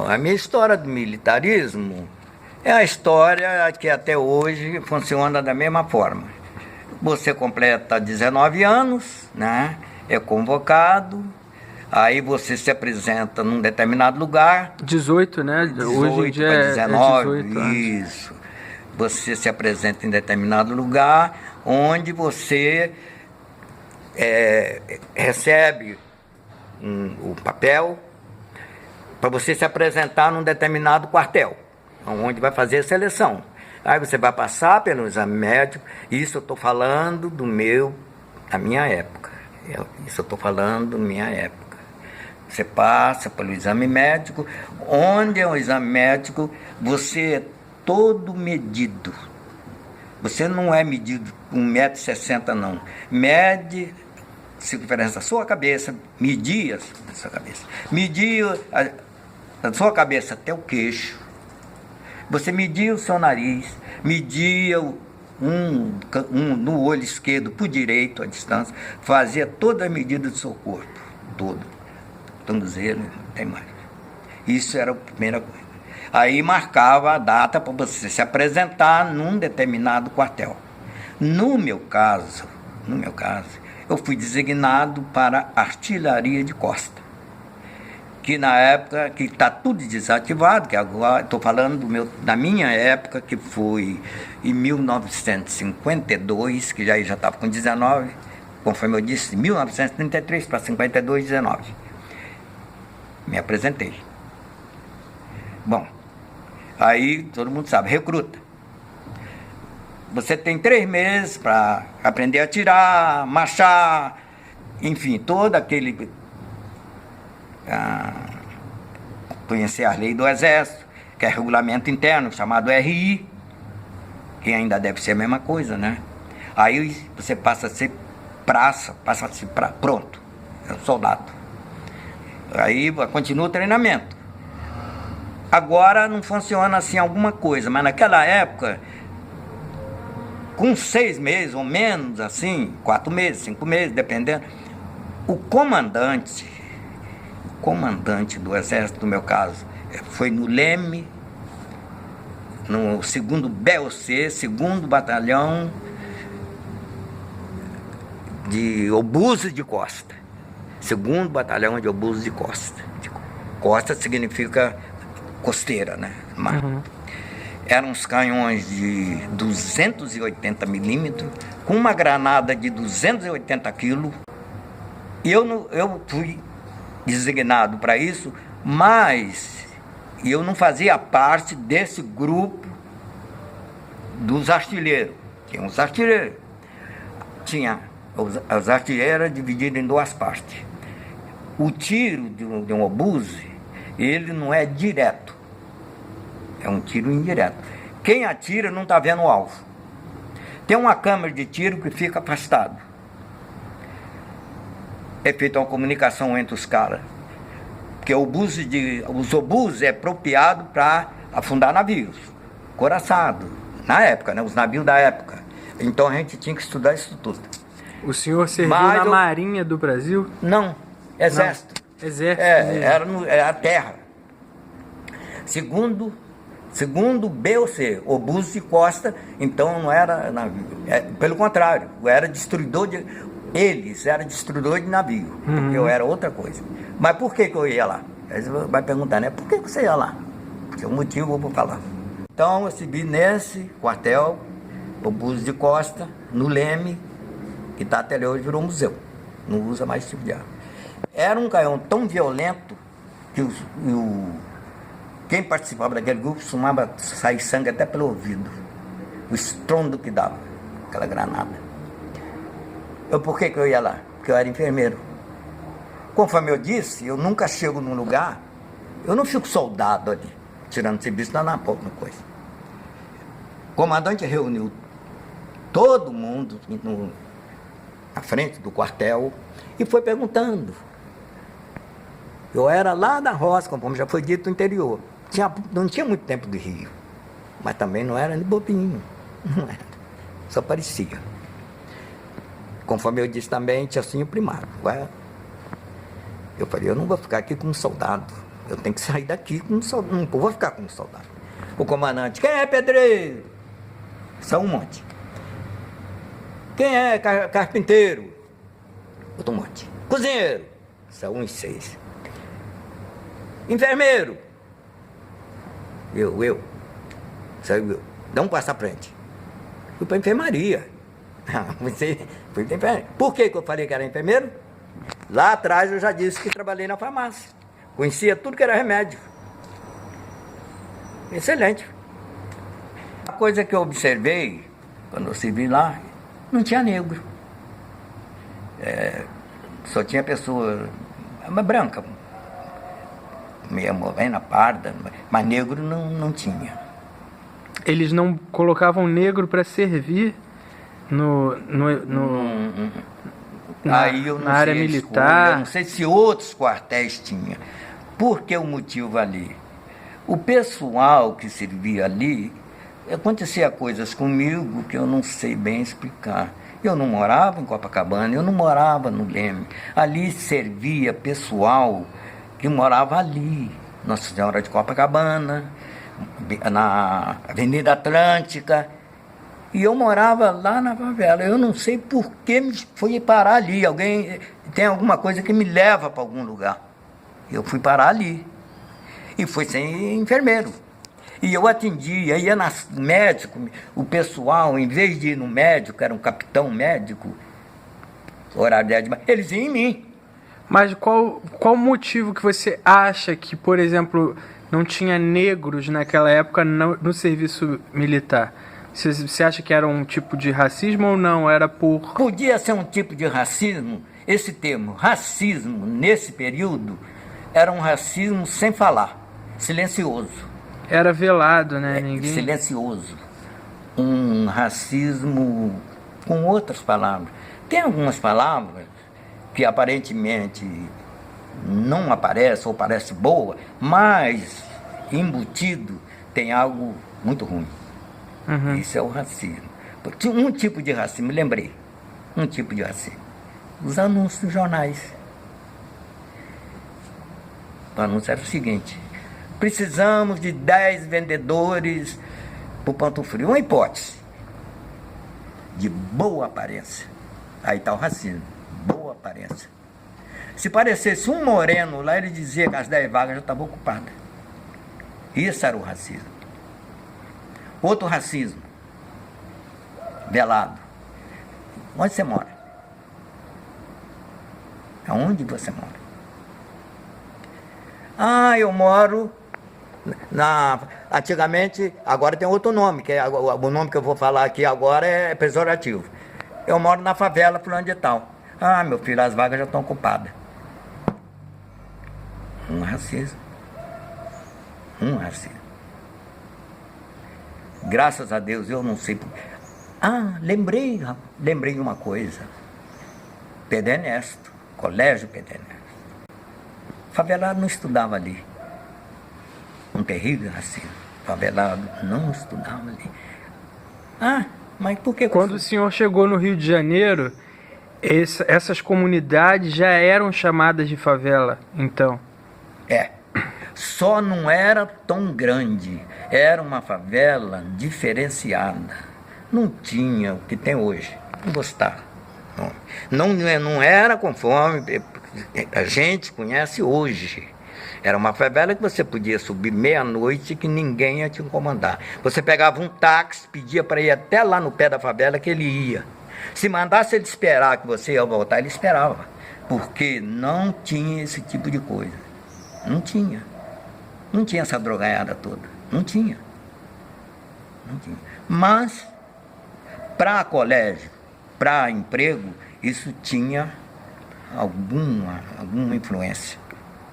A minha história do militarismo é a história que até hoje funciona da mesma forma. Você completa 19 anos, né? É convocado, aí você se apresenta num determinado lugar. 18, né? 18 hoje em dia é 19, 18 anos. isso. Você se apresenta em determinado lugar, onde você recebe o papel para você se apresentar num determinado quartel, onde vai fazer a seleção. Aí você vai passar pelo exame médico. Isso eu estou falando da minha época. Isso eu estou falando da minha época. Você passa pelo exame médico, onde é o exame médico, você é todo medido. Você não é medido com 1,60 m, não. Mede circunferência da sua cabeça, media a sua cabeça. Media a sua cabeça até o queixo. Você media o seu nariz, media no olho esquerdo para o direito, a distância, fazia toda a medida do seu corpo, todo. Tornozelo, não tem mais. Isso era a primeira coisa. Aí marcava a data para você se apresentar num determinado quartel. No meu caso, eu fui designado para artilharia de costa. Que na época, que está tudo desativado, que agora estou falando da minha época, que foi em 1952, que já estava com 19, conforme eu disse, 1933 para 52, 19. Me apresentei. Bom, aí todo mundo sabe, recruta. Você tem 3 meses para aprender a atirar, marchar, enfim, todo aquele... conhecer a lei do Exército, que é regulamento interno, chamado RI, que ainda deve ser a mesma coisa, né? Aí você passa a ser pronto, é um soldado. Aí continua o treinamento. Agora não funciona assim alguma coisa, mas naquela época, com 6 meses ou menos, assim, 4 meses, 5 meses, dependendo, o comandante do Exército, no meu caso, foi no Leme, no 2º BOC, 2º Batalhão de Obuses de Costa. 2º Batalhão de Obuses de Costa. Costa significa costeira, né? Mar. Uhum. Eram uns canhões de 280 milímetros, com uma granada de 280 quilos. E eu fui designado para isso, mas eu não fazia parte desse grupo dos artilheiros. Tinha os artilheiros. As artilheiras divididas em 2 partes. O tiro de um obuse, ele não é direto. É um tiro indireto. Quem atira não está vendo o alvo. Tem uma câmera de tiro que fica afastado. É feita uma comunicação entre os caras. Porque os obus é apropriado para afundar navios, couraçado, na época, né? Os navios da época. Então a gente tinha que estudar isso tudo. O senhor serviu na Marinha do Brasil? Não, Exército. Não. Exército. Era a terra. Segundo B ou C, obus de costa, então não era navio. Pelo contrário, eles eram destruidores de navio, porque eu era outra coisa. Mas por que eu ia lá? Aí você vai perguntar, né? Por que você ia lá? Porque o motivo eu vou falar. Então eu subi nesse quartel, obus de costa, no Leme, que está até hoje, virou museu. Não usa mais esse tipo de arma. Era um canhão tão violento que quem participava daquele grupo costumava sair sangue até pelo ouvido. O estrondo que dava, aquela granada. Por que eu ia lá? Porque eu era enfermeiro. Conforme eu disse, eu nunca chego num lugar, eu não fico soldado ali, tirando serviço na coisa. O comandante reuniu todo mundo na frente do quartel e foi perguntando. Eu era lá da roça, como já foi dito, do interior. Não tinha muito tempo de Rio, mas também não era nem bobinho, não era, só parecia. Conforme eu disse também, tinha assim o primário. Eu falei, eu não vou ficar aqui como soldado, eu tenho que sair daqui como soldado, não vou ficar como soldado. O comandante, quem é pedreiro? Só um monte. Quem é carpinteiro? Outro monte. Cozinheiro? São uns 6. Enfermeiro? Eu. Saiu eu. Dá um passo à frente. Fui para a enfermaria. Fui para enfermaria. Por que eu falei que era enfermeiro? Lá atrás eu já disse que trabalhei na farmácia. Conhecia tudo que era remédio. Excelente. A coisa que eu observei, quando eu servi lá, não tinha negro. Só tinha pessoa branca, meia morena, parda, mas negro não tinha. Eles não colocavam negro para servir na área militar? Eu não sei se outros quartéis tinham. Por que o motivo ali? O pessoal que servia ali, acontecia coisas comigo que eu não sei bem explicar. Eu não morava em Copacabana, eu não morava no Leme. Ali servia pessoal que morava ali, Nossa Senhora de Copacabana, na Avenida Atlântica, e eu morava lá na favela. Eu não sei por que me fui parar ali. Tem alguma coisa que me leva para algum lugar. Eu fui parar ali. E fui ser enfermeiro. E eu atendia, ia nas médico, o pessoal, em vez de ir no médico, era um capitão médico, horário 10 de manhã, eles iam em mim. Mas qual motivo que você acha que, por exemplo, não tinha negros naquela época no serviço militar? Você acha que era um tipo de racismo ou não? Era por... Podia ser um tipo de racismo. Esse termo, racismo, nesse período, era um racismo sem falar, silencioso. Era velado, né? Silencioso. Um racismo com outras palavras. Tem algumas palavras que aparentemente não aparecem ou parece boa, mas embutido tem algo muito ruim. Uhum. Isso é o racismo. Tinha um tipo de racismo, me lembrei. Um tipo de racismo. Os anúncios dos jornais. O anúncio era o seguinte: precisamos de 10 vendedores para o Ponto Frio. Uma hipótese de boa aparência. Aí está o racismo. Boa aparência. Se parecesse um moreno lá, ele dizia que as 10 vagas já estavam ocupadas. Isso era o racismo. Outro racismo. Velado. Onde você mora? Aonde você mora? Eu moro antigamente, agora tem outro nome, que o nome que eu vou falar aqui agora é pejorativo. Eu moro na favela fulano de tal. Meu filho, as vagas já estão ocupadas. Um racismo. Graças a Deus, eu não sei. Lembrei de uma coisa. Pedro Ernesto, Colégio Pedro Ernesto. Favelado não estudava ali. Um terrível racismo. Favelado não estudava ali. Ah, mas por que... Quando o senhor chegou no Rio de Janeiro, essas comunidades já eram chamadas de favela, então? É. Só não era tão grande. Era uma favela diferenciada. Não tinha o que tem hoje. Não gostava. Não era conforme a gente conhece hoje. Era uma favela que você podia subir meia-noite que ninguém ia te incomodar. Você pegava um táxi, pedia para ir até lá no pé da favela que ele ia. Se mandasse ele esperar que você ia voltar, ele esperava. Porque não tinha esse tipo de coisa. Não tinha. Não tinha essa drogaiada toda. Não tinha. Não tinha. Mas, para colégio, para emprego, isso tinha alguma influência.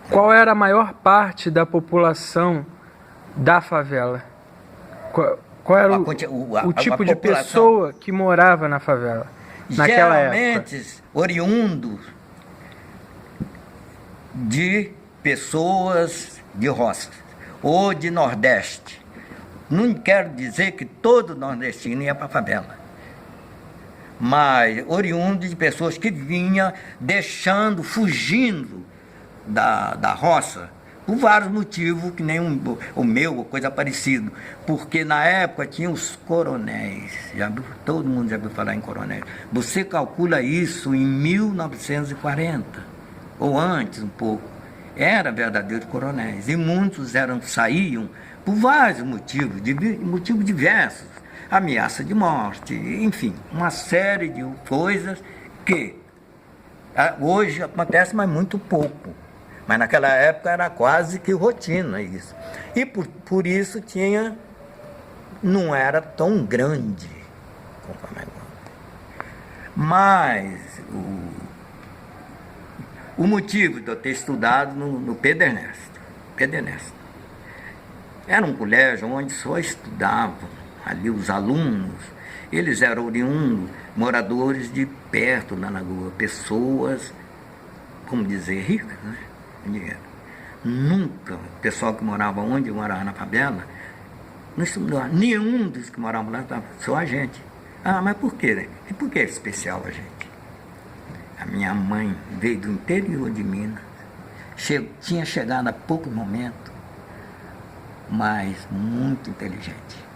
Qual era a maior parte da população da favela? Qual era o tipo de pessoa que morava na favela naquela época? Geralmente oriundos de pessoas de roças ou de Nordeste. Não quero dizer que todo nordestino ia para a favela, mas oriundo de pessoas que vinham fugindo da roça, por vários motivos, que nem o meu, ou coisa parecida. Porque na época tinha os coronéis, todo mundo já viu falar em coronéis. Você calcula isso em 1940, ou antes um pouco. Era verdadeiros coronéis. E muitos saíam por vários motivos diversos. Ameaça de morte, enfim, uma série de coisas que hoje acontece, mas muito pouco. Mas naquela época era quase que rotina isso. E por isso não era tão grande conforme agora. Mas o motivo de eu ter estudado no Pedro Ernesto. Era um colégio onde só estudavam ali os alunos. Eles eram oriundos, moradores de perto da lagoa, pessoas, como dizer, ricas, né? Dinheiro. Nunca o pessoal que morava onde eu morava na favela, não estudava. Nenhum dos que moravam lá estava, só a gente. Ah, mas por quê, né? E por que é especial a gente? A minha mãe veio do interior de Minas, tinha chegado há pouco momento, mas muito inteligente.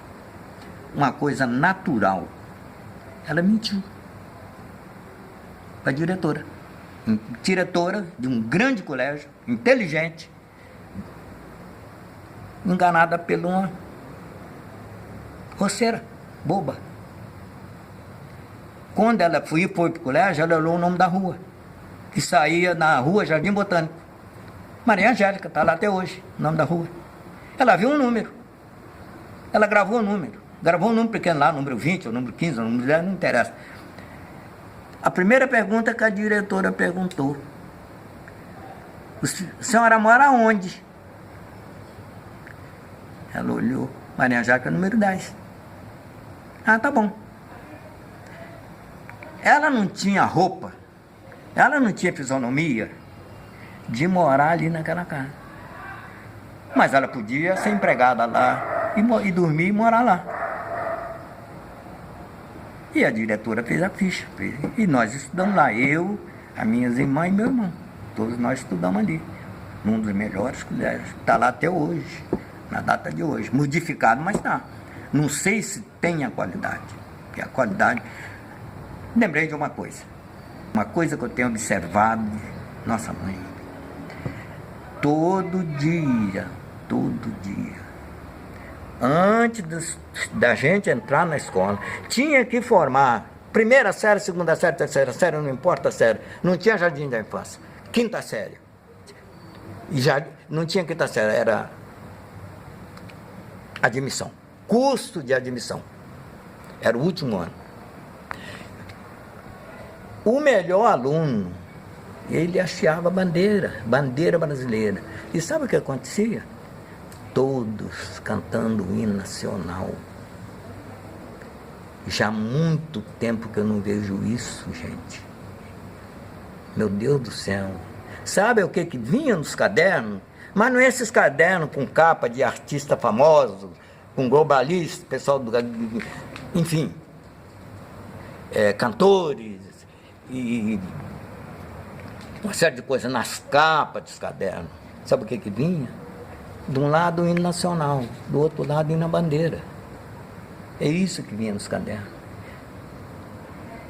Uma coisa natural. Ela mentiu para a diretora de um grande colégio, inteligente, enganada por uma roceira, boba. Quando ela foi para o colégio, ela olhou o nome da rua, que saía na rua Jardim Botânico. Maria Angélica, está lá até hoje, o nome da rua. Ela viu um número, ela gravou um número pequeno lá, número 20, ou número 15, ou número 10, não interessa. A primeira pergunta que a diretora perguntou: a senhora mora onde? Ela olhou: Maria Angélica, número 10. Ah, tá bom. Ela não tinha roupa, ela não tinha fisionomia de morar ali naquela casa. Mas ela podia ser empregada lá e dormir e morar lá. E a diretora fez a ficha. E nós estudamos lá, eu, as minhas irmãs e meu irmão. Todos nós estudamos ali. Num dos melhores colégios. Está lá até hoje, na data de hoje. Modificado, mas está. Não sei se tem a qualidade. Porque a qualidade... Lembrei de uma coisa. Uma coisa que eu tenho observado, nossa mãe. Todo dia, antes da gente entrar na escola, tinha que formar primeira série, segunda série, terceira série, não importa a série. Não tinha jardim da infância. Quinta série. E já não tinha quinta série, era admissão. Custo de admissão. Era o último ano. O melhor aluno, ele hasteava bandeira brasileira. E sabe o que acontecia? Todos cantando o hino nacional. Já há muito tempo que eu não vejo isso, gente. Meu Deus do céu. Sabe o que vinha nos cadernos? Mas não é esses cadernos com capa de artista famoso, com globalista, pessoal do... Enfim, cantores e uma série de coisas nas capas dos cadernos. Sabe o que vinha? De um lado o hino nacional, do outro lado o hino à bandeira. É isso que vinha nos cadernos.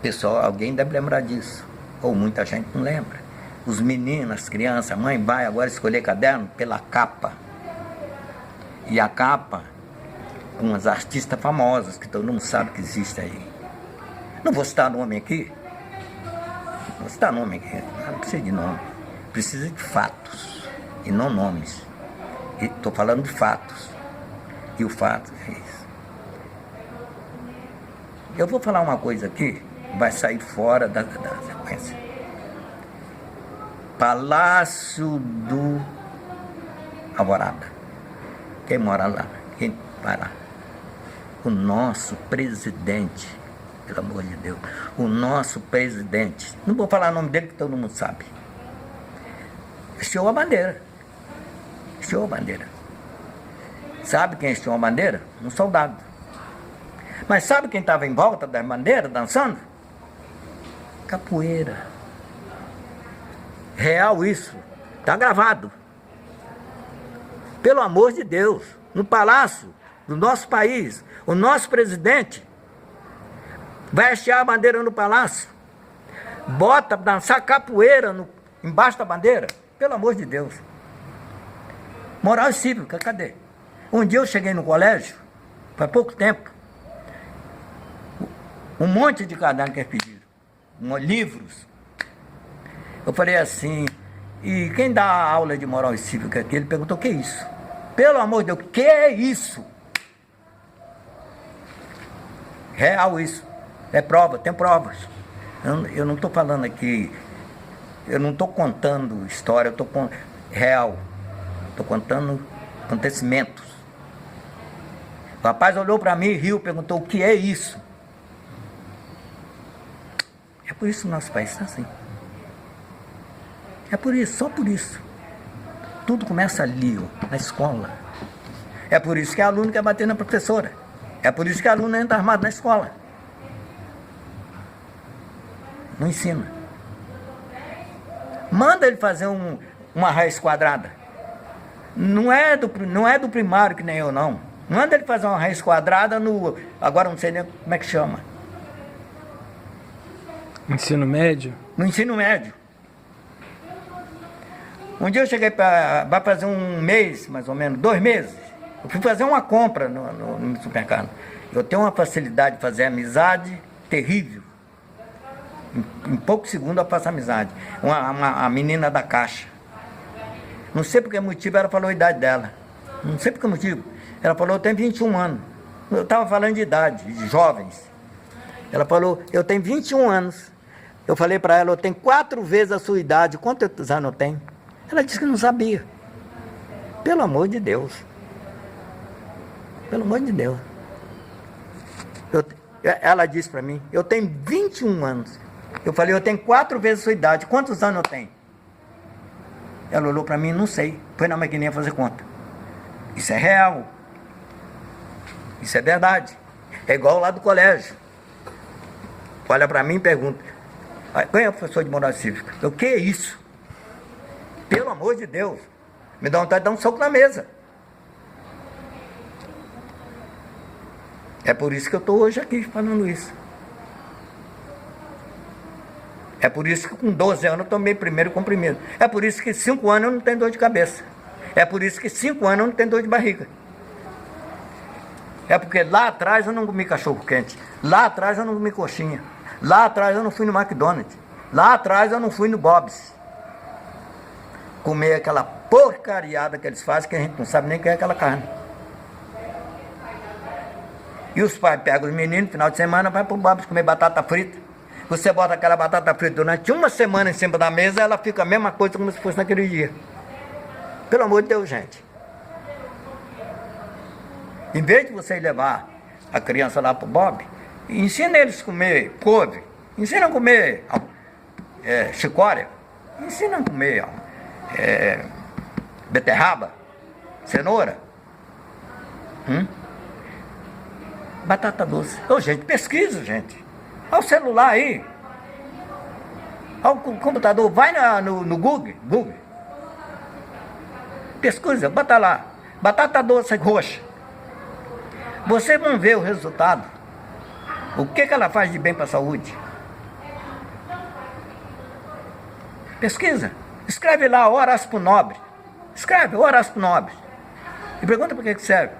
Pessoal, alguém deve lembrar disso, ou muita gente não lembra. Os meninos, as crianças, a mãe vai agora escolher caderno pela capa. E a capa com as artistas famosas, que todo mundo sabe que existe aí. Não vou citar nome aqui. Não vou citar nome aqui. Não precisa de nome. Precisa de fatos, e não nomes. Estou falando de fatos. E o fato é isso. Eu vou falar uma coisa aqui, vai sair fora da sequência. Palácio do Alvorada. Quem mora lá? Quem vai lá? O nosso presidente, pelo amor de Deus, o nosso presidente, não vou falar o nome dele que todo mundo sabe, estiou a bandeira. Estiou a bandeira. Sabe quem estiou a bandeira? Um soldado. Mas sabe quem estava em volta da bandeira, dançando? Capoeira. Real isso. Está gravado. Pelo amor de Deus, no palácio do nosso país, o nosso presidente vai hastear a bandeira no palácio, bota para dançar capoeira embaixo da bandeira. Pelo amor de Deus. Moral cívica, cadê? Um dia eu cheguei no colégio, faz pouco tempo, um monte de caderno que eles pediram, livros. Eu falei assim, e quem dá aula de moral cívica aqui? Ele perguntou, o que é isso? Pelo amor de Deus, o que é isso? Real isso. É prova, tem provas. Eu não estou falando aqui, eu não estou contando história, eu estou contando real. Estou contando acontecimentos. O rapaz olhou para mim, riu, perguntou, o que é isso? É por isso que o nosso país está assim. É por isso, só por isso. Tudo começa ali, ó, na escola. É por isso que aluno quer bater na professora. É por isso que aluno entra armado na escola. Não ensina. Manda ele fazer uma raiz quadrada. Não é do primário que nem eu, não. Manda ele fazer uma raiz quadrada no... Agora não sei nem como é que chama. Ensino médio? No ensino médio. Um dia eu cheguei vai fazer um mês, mais ou menos, 2 meses. Eu fui fazer uma compra no supermercado. Eu tenho uma facilidade de fazer amizade terrível. Em poucos segundos eu faço amizade. A menina da caixa. Não sei por que motivo ela falou a idade dela. Não sei por que motivo. Ela falou, eu tenho 21 anos. Eu estava falando de idade, de jovens. Ela falou, eu tenho 21 anos. Eu falei para ela, eu tenho 4 vezes a sua idade. Quantos anos eu tenho? Ela disse que não sabia. Pelo amor de Deus. Pelo amor de Deus. Ela disse para mim, eu tenho 21 anos. Eu falei, eu tenho 4 vezes a sua idade. Quantos anos eu tenho? Ela olhou para mim, não sei. Foi na maquininha fazer conta. Isso é real. Isso é verdade. É igual lá do colégio. Olha para mim e pergunta, quem é o professor de moral cívica? O que é isso? Pelo amor de Deus. Me dá vontade de dar um soco na mesa. É por isso que eu estou hoje aqui falando isso. É por isso que com 12 anos eu tomei primeiro comprimido. É por isso que 5 anos eu não tenho dor de cabeça. É por isso que 5 anos eu não tenho dor de barriga. É porque lá atrás eu não comi cachorro quente. Lá atrás eu não comi coxinha. Lá atrás eu não fui no McDonald's. Lá atrás eu não fui no Bob's. Comer aquela porcariada que eles fazem, que a gente não sabe nem o que é aquela carne. E os pais pegam os meninos, no final de semana, vai pro Bob's comer batata frita. Você bota aquela batata frita durante uma semana em cima da mesa, ela fica a mesma coisa como se fosse naquele dia. Pelo amor de Deus, gente. Em vez de você levar a criança lá pro Bob, ensina eles a comer couve, ensina a comer chicória, Ensina a comer beterraba, cenoura, batata doce. Ô, gente, pesquisa, gente. Olha o celular aí. Olha o computador. Vai no Google. Pesquisa, bota lá. Batata doce roxa. Vocês vão ver o resultado. O que ela faz de bem para a saúde. Pesquisa. Escreve lá, horóscopo nobre. Escreve, horóscopo nobre. E pergunta para que serve.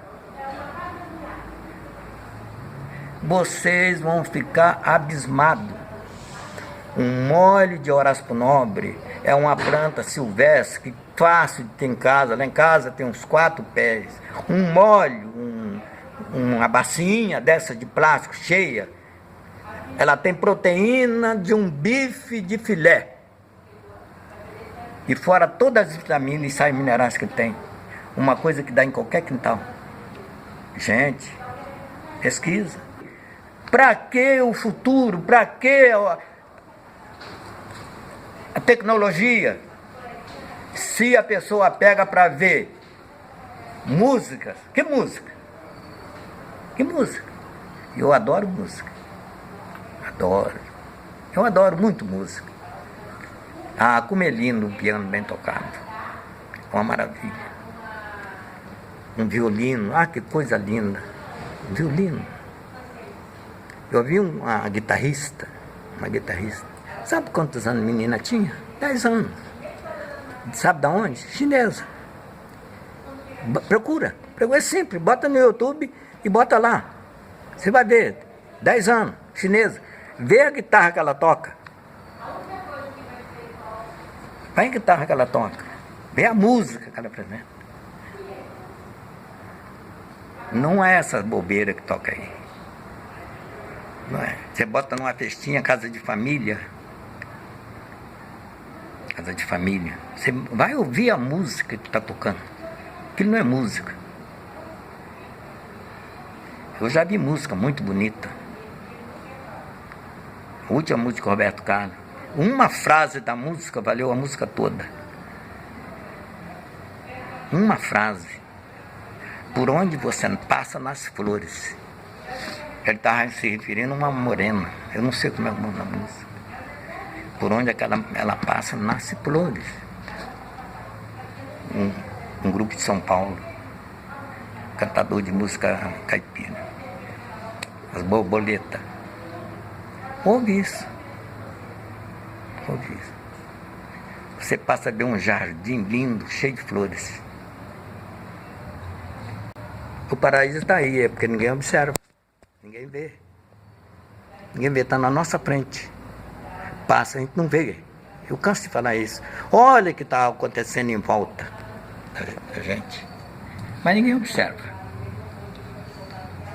Vocês vão ficar abismados. Um óleo de horóscopo nobre é uma planta silvestre que fácil de ter em casa. Lá em casa tem uns 4 pés. Um óleo, uma bacinha dessa de plástico cheia. Ela tem proteína de um bife de filé. E fora todas as vitaminas e sais minerais que tem. Uma coisa que dá em qualquer quintal. Gente, pesquisa. Para que o futuro? Para que a tecnologia? Se a pessoa pega para ver músicas. Que música? Que música? Eu adoro música. Adoro. Eu adoro muito música. Ah, como é lindo um piano bem tocado. Uma maravilha. Um violino. Ah, que coisa linda. Um violino. Eu vi uma guitarrista. Sabe quantos anos a menina tinha? 10 anos. Sabe de onde? Chinesa. Procura. É simples. Bota no YouTube e bota lá. Você vai ver. 10 anos. Chinesa. Vê a guitarra que ela toca. Vai a guitarra que ela toca. Vê a música que ela apresenta. Não é essa bobeira que toca aí. Não é. Você bota numa festinha, casa de família. Casa de família. Você vai ouvir a música que está tocando. Aquilo não é música. Eu já vi música muito bonita. A última música do Roberto Carlos. Uma frase da música valeu a música toda. Uma frase. Por onde você passa, nasce flores. Ele estava se referindo a uma morena. Eu não sei como é o nome da música. Por onde ela passa, nasce flores. Um grupo de São Paulo. Cantador de música caipira. As borboletas. Ouve isso. Ouve isso. Você passa a ver um jardim lindo, cheio de flores. O paraíso está aí, é porque ninguém observa. Ninguém vê. Ninguém vê, está na nossa frente. Passa, a gente não vê. Eu canso de falar isso. Olha o que está acontecendo em volta da gente. Mas ninguém observa.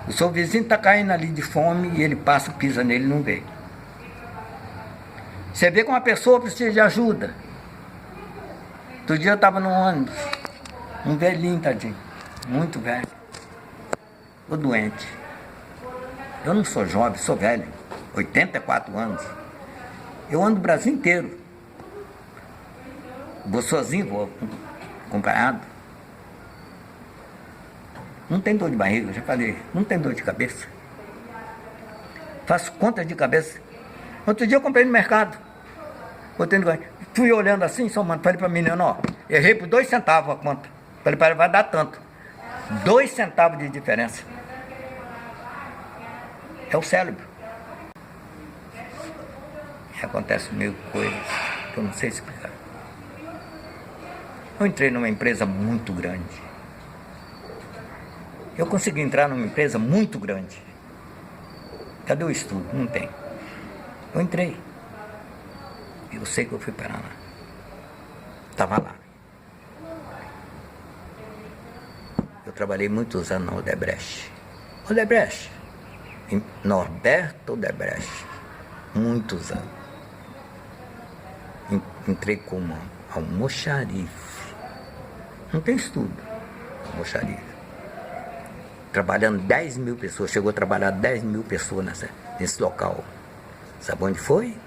O seu vizinho está caindo ali de fome e ele passa, pisa nele e não vê. Você vê que uma pessoa precisa de ajuda. Outro dia eu estava no ônibus. Um velhinho, tadinho. Muito velho. O doente. Eu não sou jovem, sou velho. 84 anos. Eu ando o Brasil inteiro. Vou sozinho, vou acompanhado. Não tem dor de barriga, eu já falei. Não tem dor de cabeça. Faço conta de cabeça. Outro dia eu comprei no mercado. Fui olhando assim, somando. Falei para a menina, ó. Errei por 2 centavos a conta. Falei para ela, vai dar tanto. 2 centavos de diferença. É o cérebro. E acontece mil coisas que eu não sei explicar. Eu entrei numa empresa muito grande. Eu consegui entrar numa empresa muito grande. Cadê o estudo? Não tem. Eu entrei. Eu sei que eu fui parar lá. Estava lá. Eu trabalhei muitos anos na Odebrecht. Norberto Odebrecht. Muitos anos. Entrei como almoxarife. Não tem estudo. Almoxarife. Trabalhando 10 mil pessoas. Chegou a trabalhar 10 mil pessoas nesse local. Sabe onde foi?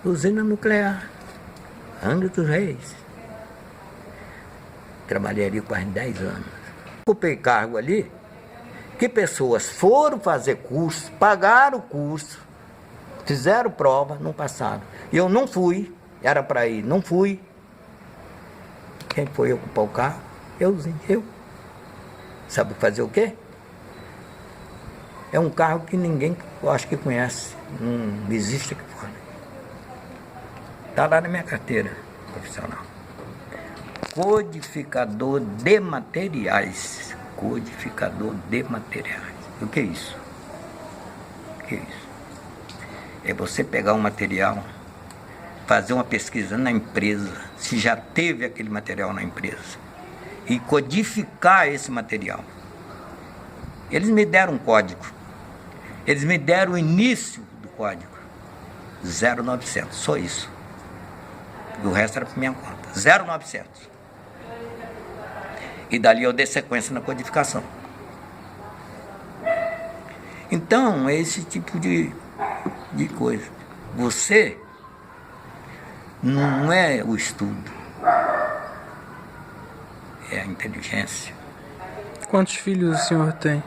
Usina nuclear. Angra dos Reis. Trabalhei ali quase 10 anos. Ocupei cargo ali, que pessoas foram fazer curso, pagaram o curso, fizeram prova, não passaram. E eu não fui, era para ir, não fui. Quem foi ocupar o carro? Eu. Sabe fazer o quê? É um carro que ninguém, eu acho que conhece, não existe aqui fora. Está lá na minha carteira profissional. Codificador de materiais. Codificador de materiais. O que é isso? O que é isso? É você pegar um material, fazer uma pesquisa na empresa, se já teve aquele material na empresa, e codificar esse material. Eles me deram um código. Eles me deram o início do código. 0900, só isso. E o resto era por minha conta. 0900. E dali eu dei sequência na codificação. Então, é esse tipo de coisa. Você não é o estudo, é a inteligência. Quantos filhos o senhor tem?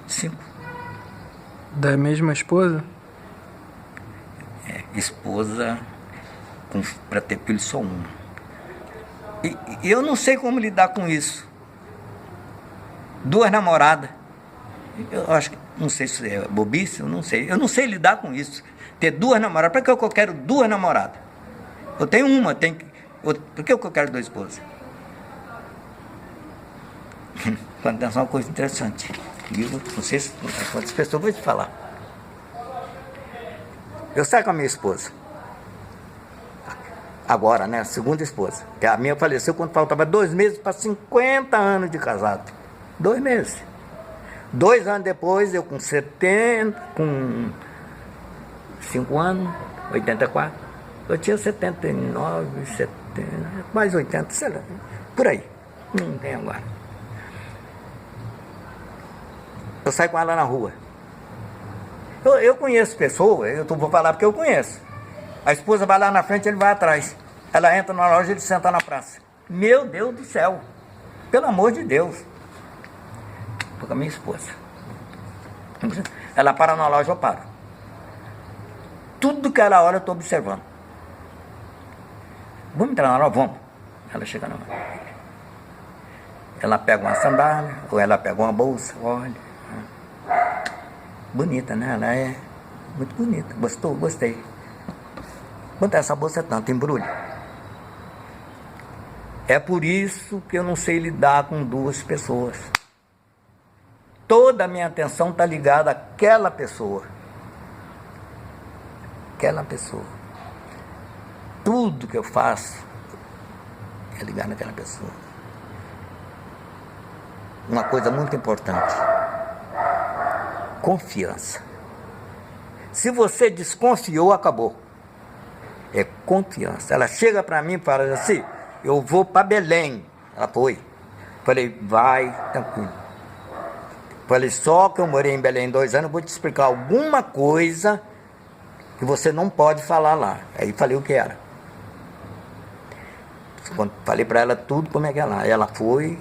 5. Da mesma esposa? Esposa, para ter filho só uma. E eu não sei como lidar com isso. 2 namoradas. Eu acho que, não sei se é bobice, eu não sei. Eu não sei lidar com isso. Ter 2 namoradas. Para que eu quero 2 namoradas? Eu tenho uma, por que eu quero 2 esposas? Quando é uma coisa interessante. Eu não sei quantas pessoas vou te falar. Eu saio com a minha esposa. Agora, né? A segunda esposa. Que a minha faleceu quando faltava 2 meses para 50 anos de casado. 2 meses. 2 anos depois, eu com 70, com 5 anos, 84. Eu tinha 79, 70, mais 80, sei lá. Por aí. Não tem agora. Eu saio com ela na rua. Eu conheço pessoas, vou falar porque eu conheço. A esposa vai lá na frente, ele vai atrás. Ela entra na loja, ele senta na praça. Meu Deus do céu! Pelo amor de Deus! Estou com a minha esposa. Ela para na loja, eu paro. Tudo que ela olha, eu estou observando. Vamos entrar na loja? Vamos. Ela chega na loja. Ela pega uma sandália, ou ela pega uma bolsa, olha. Bonita, né? Ela é muito bonita. Gostou? Gostei. Quanto essa bolsa é tanto? Embrulho. É por isso que eu não sei lidar com 2 pessoas. Toda a minha atenção está ligada àquela pessoa. Aquela pessoa. Tudo que eu faço é ligado naquela pessoa. Uma coisa muito importante. Confiança. Se você desconfiou, acabou. É confiança. Ela chega para mim e fala assim, eu vou para Belém. Ela foi. Falei, vai, tranquilo. Falei, só que eu morei em Belém 2 anos, eu vou te explicar alguma coisa que você não pode falar lá. Aí falei o que era. Falei para ela tudo como é que é lá. Ela foi,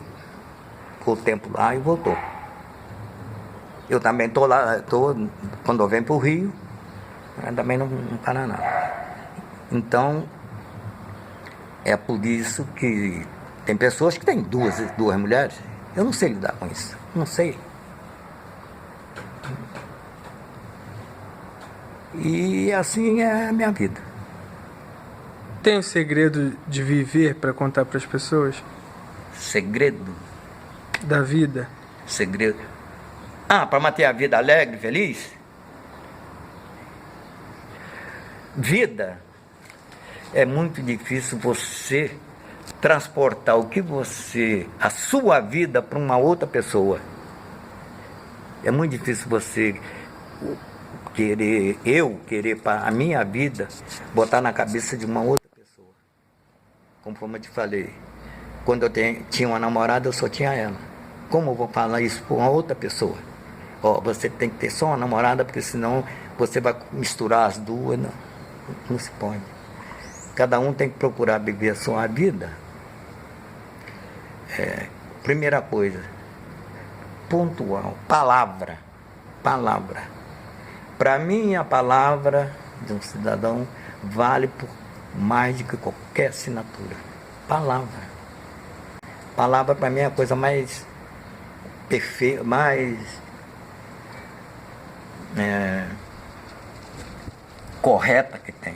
ficou o tempo lá e voltou. Eu também estou lá, quando eu venho para o Rio, também não para nada. Então, é por isso que tem pessoas que têm duas mulheres. Eu não sei lidar com isso, não sei. E assim é a minha vida. Tem um segredo de viver para contar para as pessoas? Segredo? Da vida? Segredo. Para manter a vida alegre, feliz? Vida. É muito difícil você transportar a sua vida para uma outra pessoa. É muito difícil você querer para a minha vida, botar na cabeça de uma outra pessoa. Como eu te falei, quando eu tinha uma namorada, eu só tinha ela. Como eu vou falar isso para uma outra pessoa? Você tem que ter só uma namorada, porque senão você vai misturar as duas. Não se pode. Cada um tem que procurar viver a sua vida. Primeira coisa, pontual, palavra. Para mim, a palavra de um cidadão vale por mais do que qualquer assinatura. Palavra para mim é a coisa mais perfeita, mais correta que tem.